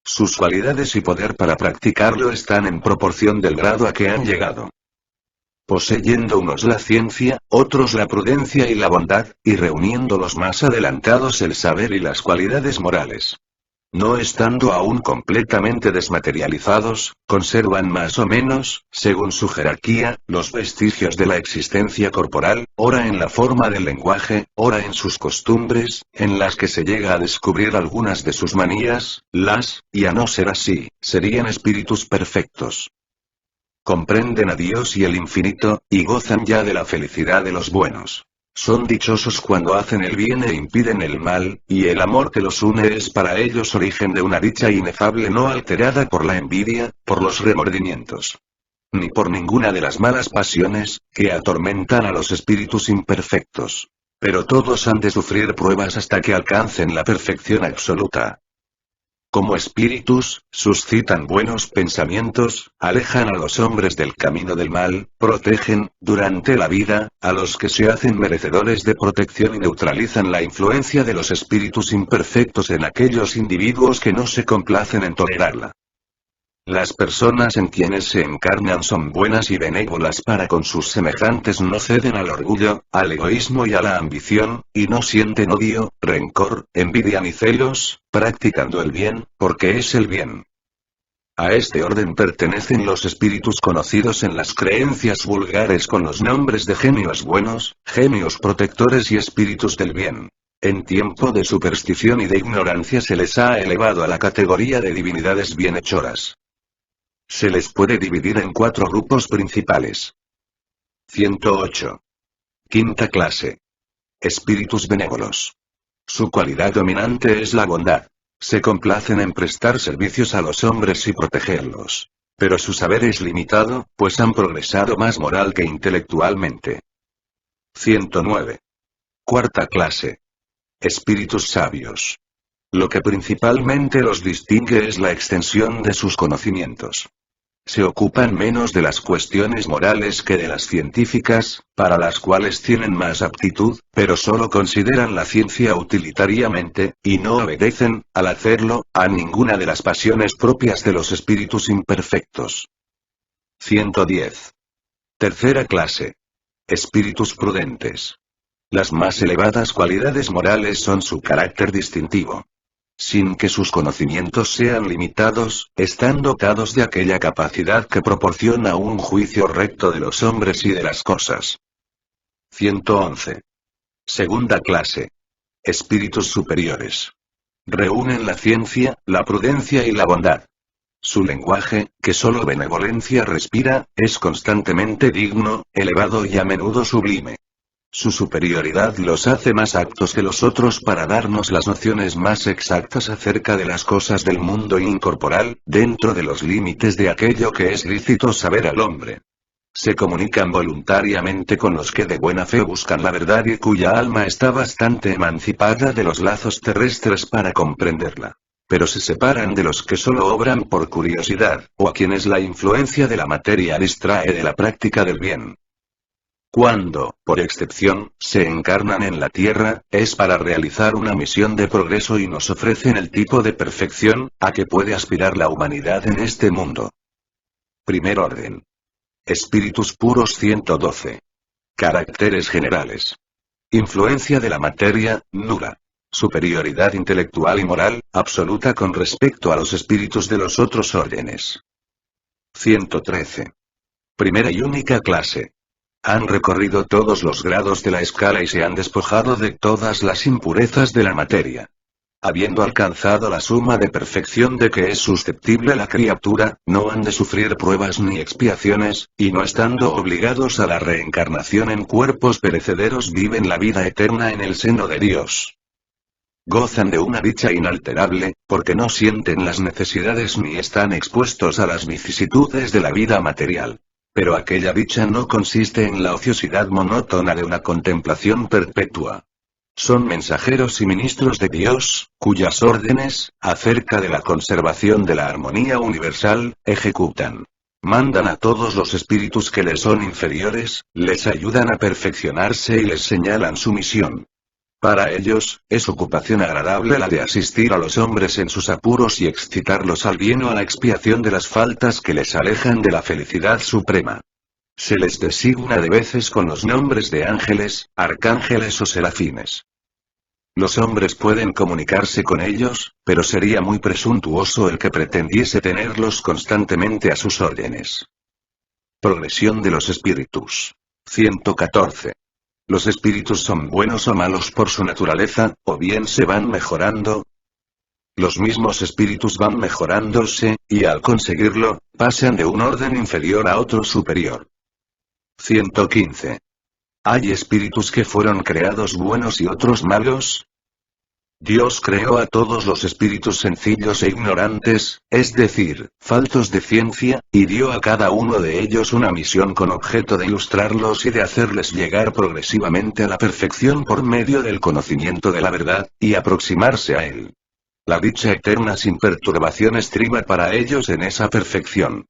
Sus cualidades y poder para practicarlo están en proporción del grado a que han llegado. Poseyendo unos la ciencia, otros la prudencia y la bondad, y reuniendo los más adelantados el saber y las cualidades morales. No estando aún completamente desmaterializados, conservan más o menos, según su jerarquía, los vestigios de la existencia corporal, ora en la forma del lenguaje, ora en sus costumbres, en las que se llega a descubrir algunas de sus manías, y a no ser así, serían espíritus perfectos. Comprenden a Dios y el infinito, y gozan ya de la felicidad de los buenos. Son dichosos cuando hacen el bien e impiden el mal, y el amor que los une es para ellos origen de una dicha inefable no alterada por la envidia, por los remordimientos, ni por ninguna de las malas pasiones, que atormentan a los espíritus imperfectos. Pero todos han de sufrir pruebas hasta que alcancen la perfección absoluta. Como espíritus, suscitan buenos pensamientos, alejan a los hombres del camino del mal, protegen, durante la vida, a los que se hacen merecedores de protección y neutralizan la influencia de los espíritus imperfectos en aquellos individuos que no se complacen en tolerarla. Las personas en quienes se encarnan son buenas y benévolas para con sus semejantes, no ceden al orgullo, al egoísmo y a la ambición, y no sienten odio, rencor, envidia ni celos, practicando el bien, porque es el bien. A este orden pertenecen los espíritus conocidos en las creencias vulgares con los nombres de genios buenos, genios protectores y espíritus del bien. En tiempo de superstición y de ignorancia se les ha elevado a la categoría de divinidades bienhechoras. Se les puede dividir en 4 grupos principales. 108. Quinta clase. Espíritus benévolos. Su cualidad dominante es la bondad. Se complacen en prestar servicios a los hombres y protegerlos. Pero su saber es limitado, pues han progresado más moral que intelectualmente. 109. Cuarta clase. Espíritus sabios. Lo que principalmente los distingue es la extensión de sus conocimientos. Se ocupan menos de las cuestiones morales que de las científicas, para las cuales tienen más aptitud, pero solo consideran la ciencia utilitariamente, y no obedecen, al hacerlo, a ninguna de las pasiones propias de los espíritus imperfectos. 110. Tercera clase. Espíritus prudentes. Las más elevadas cualidades morales son su carácter distintivo. Sin que sus conocimientos sean limitados, están dotados de aquella capacidad que proporciona un juicio recto de los hombres y de las cosas. 111. Segunda clase. Espíritus superiores. Reúnen la ciencia, la prudencia y la bondad. Su lenguaje, que solo benevolencia respira, es constantemente digno, elevado y a menudo sublime. Su superioridad los hace más aptos que los otros para darnos las nociones más exactas acerca de las cosas del mundo incorporal, dentro de los límites de aquello que es lícito saber al hombre. Se comunican voluntariamente con los que de buena fe buscan la verdad y cuya alma está bastante emancipada de los lazos terrestres para comprenderla. Pero se separan de los que solo obran por curiosidad, o a quienes la influencia de la materia distrae de la práctica del bien. Cuando, por excepción, se encarnan en la Tierra, es para realizar una misión de progreso y nos ofrecen el tipo de perfección, a que puede aspirar la humanidad en este mundo. Primer orden. Espíritus puros 112. Caracteres generales. Influencia de la materia, nula. Superioridad intelectual y moral, absoluta con respecto a los espíritus de los otros órdenes. 113. Primera y única clase. Han recorrido todos los grados de la escala y se han despojado de todas las impurezas de la materia. Habiendo alcanzado la suma de perfección de que es susceptible la criatura, no han de sufrir pruebas ni expiaciones, y no estando obligados a la reencarnación en cuerpos perecederos viven la vida eterna en el seno de Dios. Gozan de una dicha inalterable, porque no sienten las necesidades ni están expuestos a las vicisitudes de la vida material. Pero aquella dicha no consiste en la ociosidad monótona de una contemplación perpetua. Son mensajeros y ministros de Dios, cuyas órdenes, acerca de la conservación de la armonía universal, ejecutan. Mandan a todos los espíritus que les son inferiores, les ayudan a perfeccionarse y les señalan su misión. Para ellos, es ocupación agradable la de asistir a los hombres en sus apuros y excitarlos al bien o a la expiación de las faltas que les alejan de la felicidad suprema. Se les designa de veces con los nombres de ángeles, arcángeles o serafines. Los hombres pueden comunicarse con ellos, pero sería muy presuntuoso el que pretendiese tenerlos constantemente a sus órdenes. Progresión de los espíritus. 114. ¿Los espíritus son buenos o malos por su naturaleza, o bien se van mejorando? Los mismos espíritus van mejorándose, y al conseguirlo, pasan de un orden inferior a otro superior. 115. ¿Hay espíritus que fueron creados buenos y otros malos? Dios creó a todos los espíritus sencillos e ignorantes, es decir, faltos de ciencia, y dio a cada uno de ellos una misión con objeto de ilustrarlos y de hacerles llegar progresivamente a la perfección por medio del conocimiento de la verdad, y aproximarse a él. La dicha eterna sin perturbación estriba para ellos en esa perfección.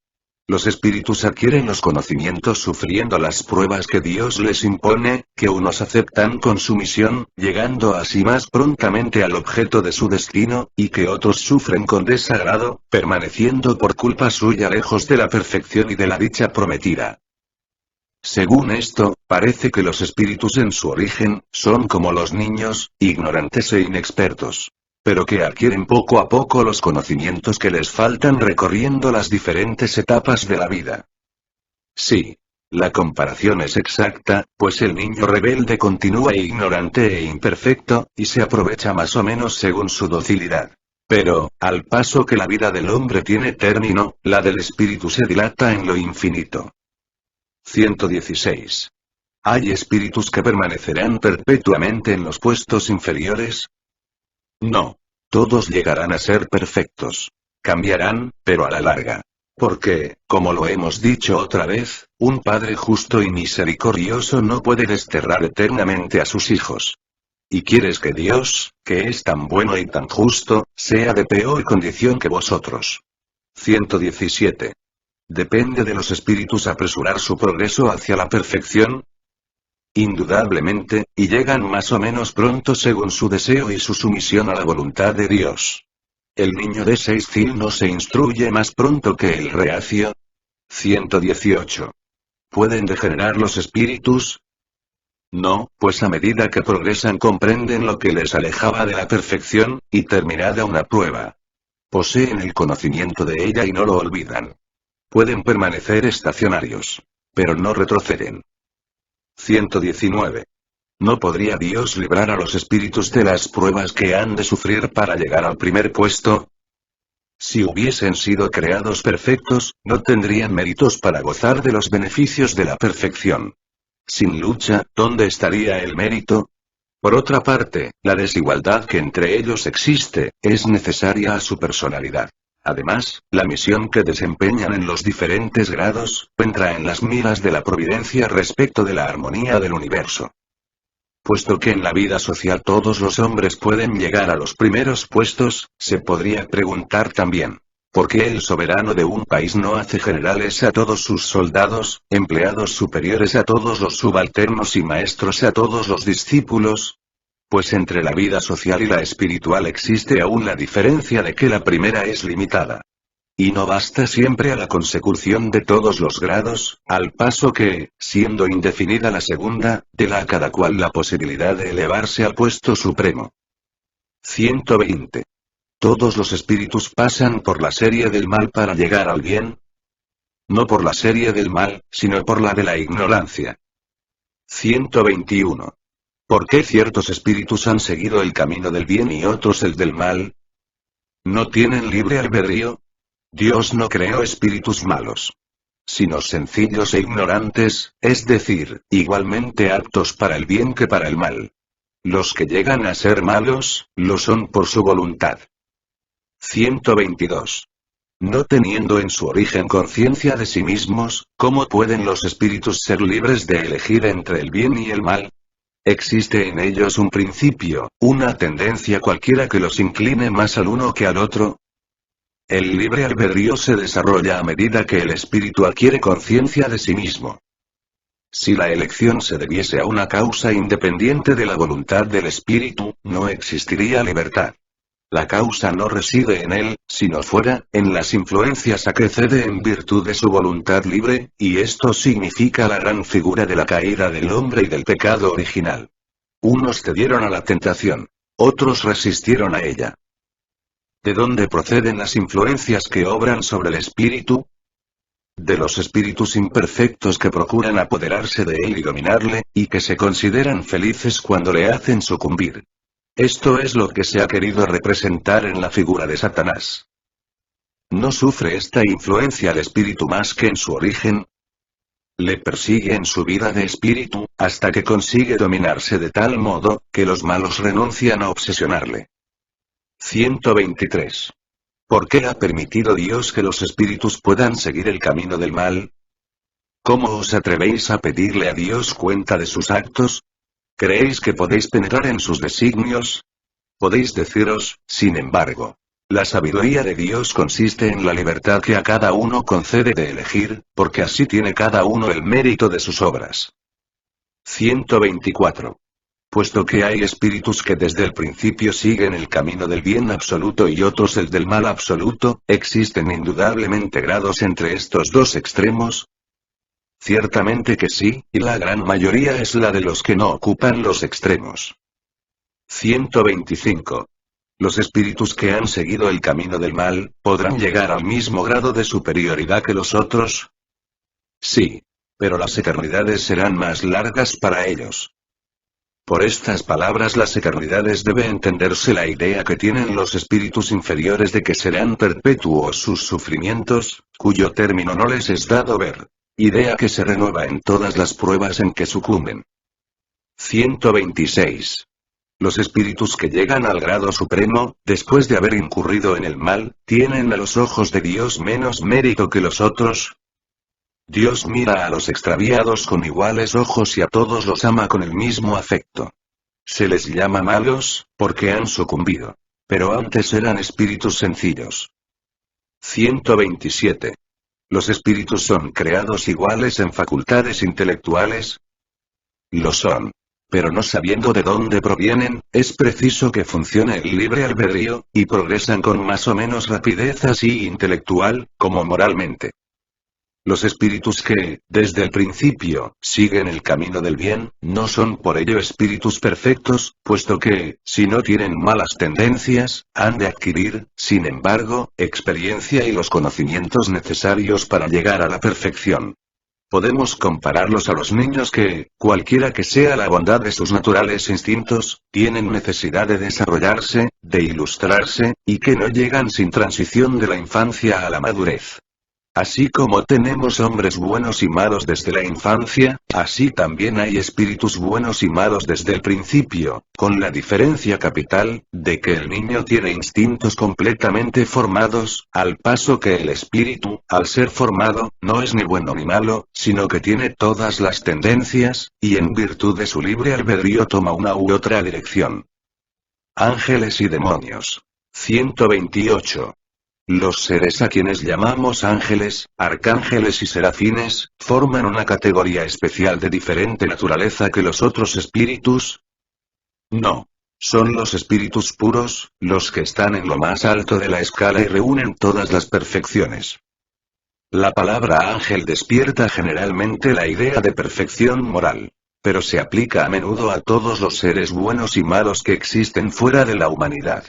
Los espíritus adquieren los conocimientos sufriendo las pruebas que Dios les impone, que unos aceptan con sumisión, llegando así más prontamente al objeto de su destino, y que otros sufren con desagrado, permaneciendo por culpa suya lejos de la perfección y de la dicha prometida. Según esto, parece que los espíritus en su origen, son como los niños, ignorantes e inexpertos, pero que adquieren poco a poco los conocimientos que les faltan recorriendo las diferentes etapas de la vida. Sí. La comparación es exacta, pues el niño rebelde continúa ignorante e imperfecto, y se aprovecha más o menos según su docilidad. Pero, al paso que la vida del hombre tiene término, la del espíritu se dilata en lo infinito. 116. ¿Hay espíritus que permanecerán perpetuamente en los puestos inferiores? No. Todos llegarán a ser perfectos. Cambiarán, pero a la larga. Porque, como lo hemos dicho otra vez, un Padre justo y misericordioso no puede desterrar eternamente a sus hijos. ¿Y quieres que Dios, que es tan bueno y tan justo, sea de peor condición que vosotros? 117. ¿Depende de los espíritus apresurar su progreso hacia la perfección? Indudablemente, y llegan más o menos pronto según su deseo y su sumisión a la voluntad de Dios. ¿El niño de 6 años no se instruye más pronto que el reacio? 118. ¿Pueden degenerar los espíritus? No, pues a medida que progresan comprenden lo que les alejaba de la perfección, y terminada una prueba, poseen el conocimiento de ella y no lo olvidan. Pueden permanecer estacionarios, pero no retroceden. 119. ¿No podría Dios librar a los espíritus de las pruebas que han de sufrir para llegar al primer puesto? Si hubiesen sido creados perfectos, no tendrían méritos para gozar de los beneficios de la perfección. Sin lucha, ¿dónde estaría el mérito? Por otra parte, la desigualdad que entre ellos existe, es necesaria a su personalidad. Además, la misión que desempeñan en los diferentes grados, entra en las miras de la providencia respecto de la armonía del universo. Puesto que en la vida social todos los hombres pueden llegar a los primeros puestos, se podría preguntar también, ¿por qué el soberano de un país no hace generales a todos sus soldados, empleados superiores a todos los subalternos y maestros a todos los discípulos? Pues entre la vida social y la espiritual existe aún la diferencia de que la primera es limitada. Y no basta siempre a la consecución de todos los grados, al paso que, siendo indefinida la segunda, da a cada cual la posibilidad de elevarse al puesto supremo. 120. ¿Todos los espíritus pasan por la serie del mal para llegar al bien? No por la serie del mal, sino por la de la ignorancia. 121. ¿Por qué ciertos espíritus han seguido el camino del bien y otros el del mal? ¿No tienen libre albedrío? Dios no creó espíritus malos, sino sencillos e ignorantes, es decir, igualmente aptos para el bien que para el mal. Los que llegan a ser malos, lo son por su voluntad. 122. No teniendo en su origen conciencia de sí mismos, ¿cómo pueden los espíritus ser libres de elegir entre el bien y el mal? Existe en ellos un principio, una tendencia cualquiera que los incline más al uno que al otro. El libre albedrío se desarrolla a medida que el espíritu adquiere conciencia de sí mismo. Si la elección se debiese a una causa independiente de la voluntad del espíritu, no existiría libertad. La causa no reside en él, sino fuera, en las influencias a que cede en virtud de su voluntad libre, y esto significa la gran figura de la caída del hombre y del pecado original. Unos cedieron a la tentación, otros resistieron a ella. ¿De dónde proceden las influencias que obran sobre el espíritu? De los espíritus imperfectos que procuran apoderarse de él y dominarle, y que se consideran felices cuando le hacen sucumbir. Esto es lo que se ha querido representar en la figura de Satanás. ¿No sufre esta influencia el espíritu más que en su origen? Le persigue en su vida de espíritu, hasta que consigue dominarse de tal modo, que los malos renuncian a obsesionarle. 123. ¿Por qué ha permitido Dios que los espíritus puedan seguir el camino del mal? ¿Cómo os atrevéis a pedirle a Dios cuenta de sus actos? ¿Creéis que podéis penetrar en sus designios? Podéis deciros, sin embargo, la sabiduría de Dios consiste en la libertad que a cada uno concede de elegir, porque así tiene cada uno el mérito de sus obras. 124. Puesto que hay espíritus que desde el principio siguen el camino del bien absoluto y otros el del mal absoluto, ¿existen indudablemente grados entre estos dos extremos? Ciertamente que sí, y la gran mayoría es la de los que no ocupan los extremos. 125. Los espíritus que han seguido el camino del mal, ¿podrán llegar al mismo grado de superioridad que los otros? Sí. Pero las eternidades serán más largas para ellos. Por estas palabras las eternidades debe entenderse la idea que tienen los espíritus inferiores de que serán perpetuos sus sufrimientos, cuyo término no les es dado ver. Idea que se renueva en todas las pruebas en que sucumben. 126. Los espíritus que llegan al grado supremo, después de haber incurrido en el mal, ¿tienen a los ojos de Dios menos mérito que los otros? Dios mira a los extraviados con iguales ojos y a todos los ama con el mismo afecto. Se les llama malos, porque han sucumbido. Pero antes eran espíritus sencillos. 127. ¿Los espíritus son creados iguales en facultades intelectuales? Lo son. Pero no sabiendo de dónde provienen, es preciso que funcione el libre albedrío, y progresan con más o menos rapidez así intelectual, como moralmente. Los espíritus que, desde el principio, siguen el camino del bien, no son por ello espíritus perfectos, puesto que, si no tienen malas tendencias, han de adquirir, sin embargo, experiencia y los conocimientos necesarios para llegar a la perfección. Podemos compararlos a los niños que, cualquiera que sea la bondad de sus naturales instintos, tienen necesidad de desarrollarse, de ilustrarse, y que no llegan sin transición de la infancia a la madurez. Así como tenemos hombres buenos y malos desde la infancia, así también hay espíritus buenos y malos desde el principio, con la diferencia capital, de que el niño tiene instintos completamente formados, al paso que el espíritu, al ser formado, no es ni bueno ni malo, sino que tiene todas las tendencias, y en virtud de su libre albedrío toma una u otra dirección. Ángeles y demonios. 128. Los seres a quienes llamamos ángeles, arcángeles y serafines, ¿forman una categoría especial de diferente naturaleza que los otros espíritus? No. Son los espíritus puros, los que están en lo más alto de la escala y reúnen todas las perfecciones. La palabra ángel despierta generalmente la idea de perfección moral. Pero se aplica a menudo a todos los seres buenos y malos que existen fuera de la humanidad.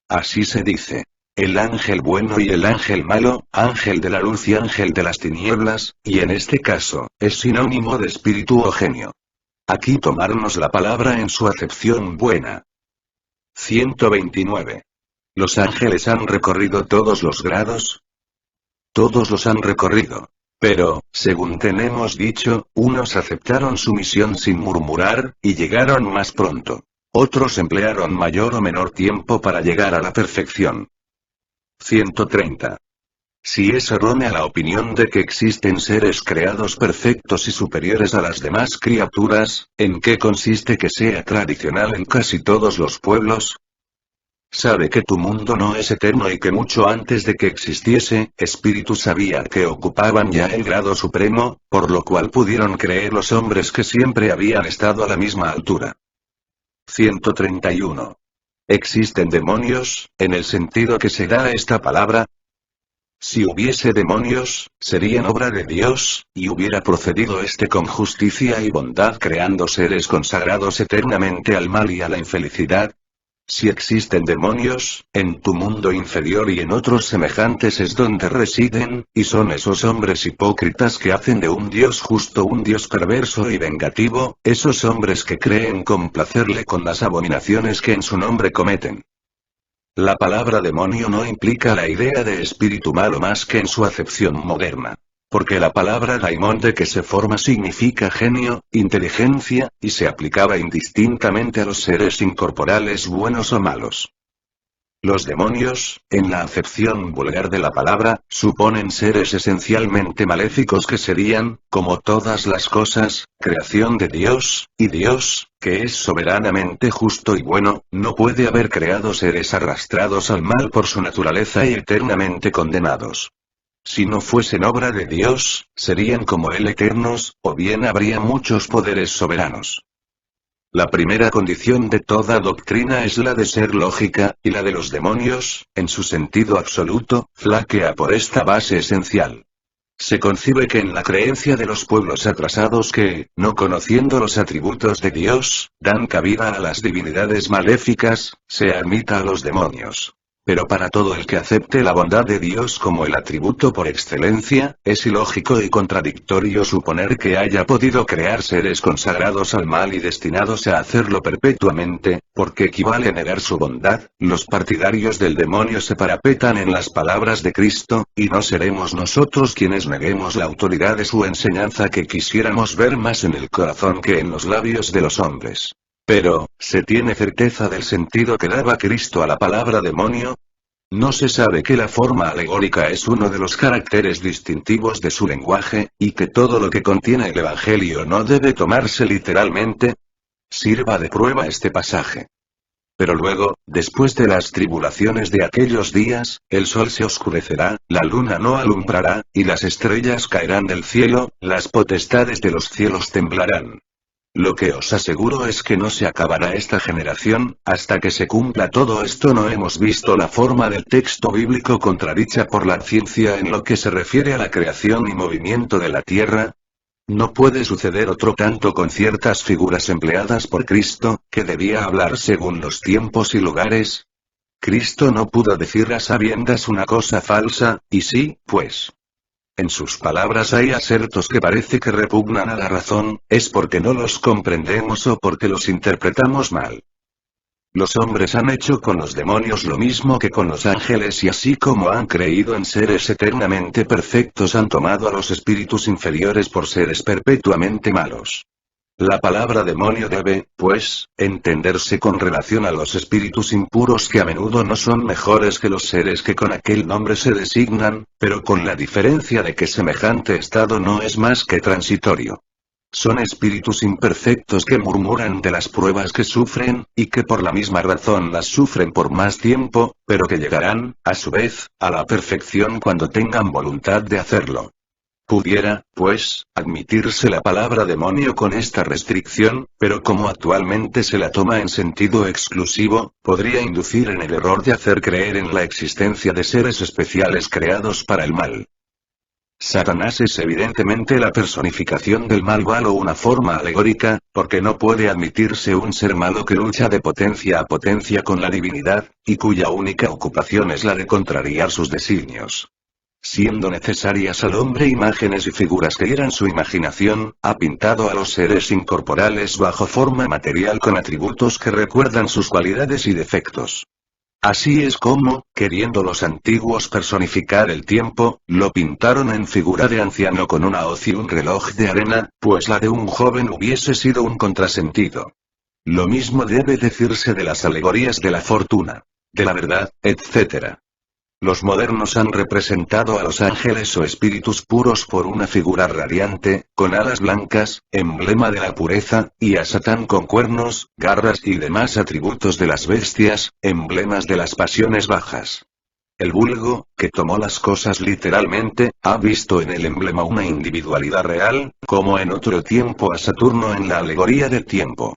Así se dice. El ángel bueno y el ángel malo, ángel de la luz y ángel de las tinieblas, y en este caso, es sinónimo de espíritu o genio. Aquí tomarnos la palabra en su acepción buena. 129. ¿Los ángeles han recorrido todos los grados? Todos los han recorrido. Pero, según tenemos dicho, unos aceptaron su misión sin murmurar, y llegaron más pronto. Otros emplearon mayor o menor tiempo para llegar a la perfección. 130. Si es errónea la opinión de que existen seres creados perfectos y superiores a las demás criaturas, ¿en qué consiste que sea tradicional en casi todos los pueblos? Sabe que tu mundo no es eterno y que mucho antes de que existiese, Espíritu sabía que ocupaban ya el grado supremo, por lo cual pudieron creer los hombres que siempre habían estado a la misma altura. 131. ¿Existen demonios, en el sentido que se da esta palabra? Si hubiese demonios, serían obra de Dios, y hubiera procedido éste con justicia y bondad creando seres consagrados eternamente al mal y a la infelicidad. Si existen demonios, en tu mundo inferior y en otros semejantes es donde residen, y son esos hombres hipócritas que hacen de un Dios justo un Dios perverso y vengativo, esos hombres que creen complacerle con las abominaciones que en su nombre cometen. La palabra demonio no implica la idea de espíritu malo más que en su acepción moderna. Porque la palabra daimon de que se forma significa genio, inteligencia, y se aplicaba indistintamente a los seres incorporales buenos o malos. Los demonios, en la acepción vulgar de la palabra, suponen seres esencialmente maléficos que serían, como todas las cosas, creación de Dios, y Dios, que es soberanamente justo y bueno, no puede haber creado seres arrastrados al mal por su naturaleza y eternamente condenados. Si no fuesen obra de Dios, serían como Él eternos, o bien habría muchos poderes soberanos. La primera condición de toda doctrina es la de ser lógica, y la de los demonios, en su sentido absoluto, flaquea por esta base esencial. Se concibe que en la creencia de los pueblos atrasados que, no conociendo los atributos de Dios, dan cabida a las divinidades maléficas, se admita a los demonios. Pero para todo el que acepte la bondad de Dios como el atributo por excelencia, es ilógico y contradictorio suponer que haya podido crear seres consagrados al mal y destinados a hacerlo perpetuamente, porque equivale a negar su bondad. Los partidarios del demonio se parapetan en las palabras de Cristo, y no seremos nosotros quienes neguemos la autoridad de su enseñanza que quisiéramos ver más en el corazón que en los labios de los hombres. Pero, ¿se tiene certeza del sentido que daba Cristo a la palabra demonio? No se sabe que la forma alegórica es uno de los caracteres distintivos de su lenguaje, y que todo lo que contiene el Evangelio no debe tomarse literalmente. Sirva de prueba este pasaje. Pero luego, después de las tribulaciones de aquellos días, el sol se oscurecerá, la luna no alumbrará, y las estrellas caerán del cielo, las potestades de los cielos temblarán. Lo que os aseguro es que no se acabará esta generación, hasta que se cumpla todo esto. No hemos visto la forma del texto bíblico contradicha por la ciencia en lo que se refiere a la creación y movimiento de la tierra. No puede suceder otro tanto con ciertas figuras empleadas por Cristo, que debía hablar según los tiempos y lugares. Cristo no pudo decir a sabiendas una cosa falsa, y sí, pues. En sus palabras hay asertos que parece que repugnan a la razón, es porque no los comprendemos o porque los interpretamos mal. Los hombres han hecho con los demonios lo mismo que con los ángeles y así como han creído en seres eternamente perfectos han tomado a los espíritus inferiores por seres perpetuamente malos. La palabra demonio debe, pues, entenderse con relación a los espíritus impuros que a menudo no son mejores que los seres que con aquel nombre se designan, pero con la diferencia de que semejante estado no es más que transitorio. Son espíritus imperfectos que murmuran de las pruebas que sufren, y que por la misma razón las sufren por más tiempo, pero que llegarán, a su vez, a la perfección cuando tengan voluntad de hacerlo. Pudiera, pues, admitirse la palabra demonio con esta restricción, pero como actualmente se la toma en sentido exclusivo, podría inducir en el error de hacer creer en la existencia de seres especiales creados para el mal. Satanás es evidentemente la personificación del mal o una forma alegórica, porque no puede admitirse un ser malo que lucha de potencia a potencia con la divinidad, y cuya única ocupación es la de contrariar sus designios. siendo necesarias al hombre imágenes y figuras que hieran su imaginación, ha pintado a los seres incorporales bajo forma material con atributos que recuerdan sus cualidades y defectos. Así es como, queriendo los antiguos personificar el tiempo, lo pintaron en figura de anciano con una hoz y un reloj de arena, pues la de un joven hubiese sido un contrasentido. Lo mismo debe decirse de las alegorías de la fortuna, de la verdad, etc. Los modernos han representado a los ángeles o espíritus puros por una figura radiante, con alas blancas, emblema de la pureza, y a Satán con cuernos, garras y demás atributos de las bestias, emblemas de las pasiones bajas. El vulgo, que tomó las cosas literalmente, ha visto en el emblema una individualidad real, como en otro tiempo a Saturno en la alegoría del tiempo.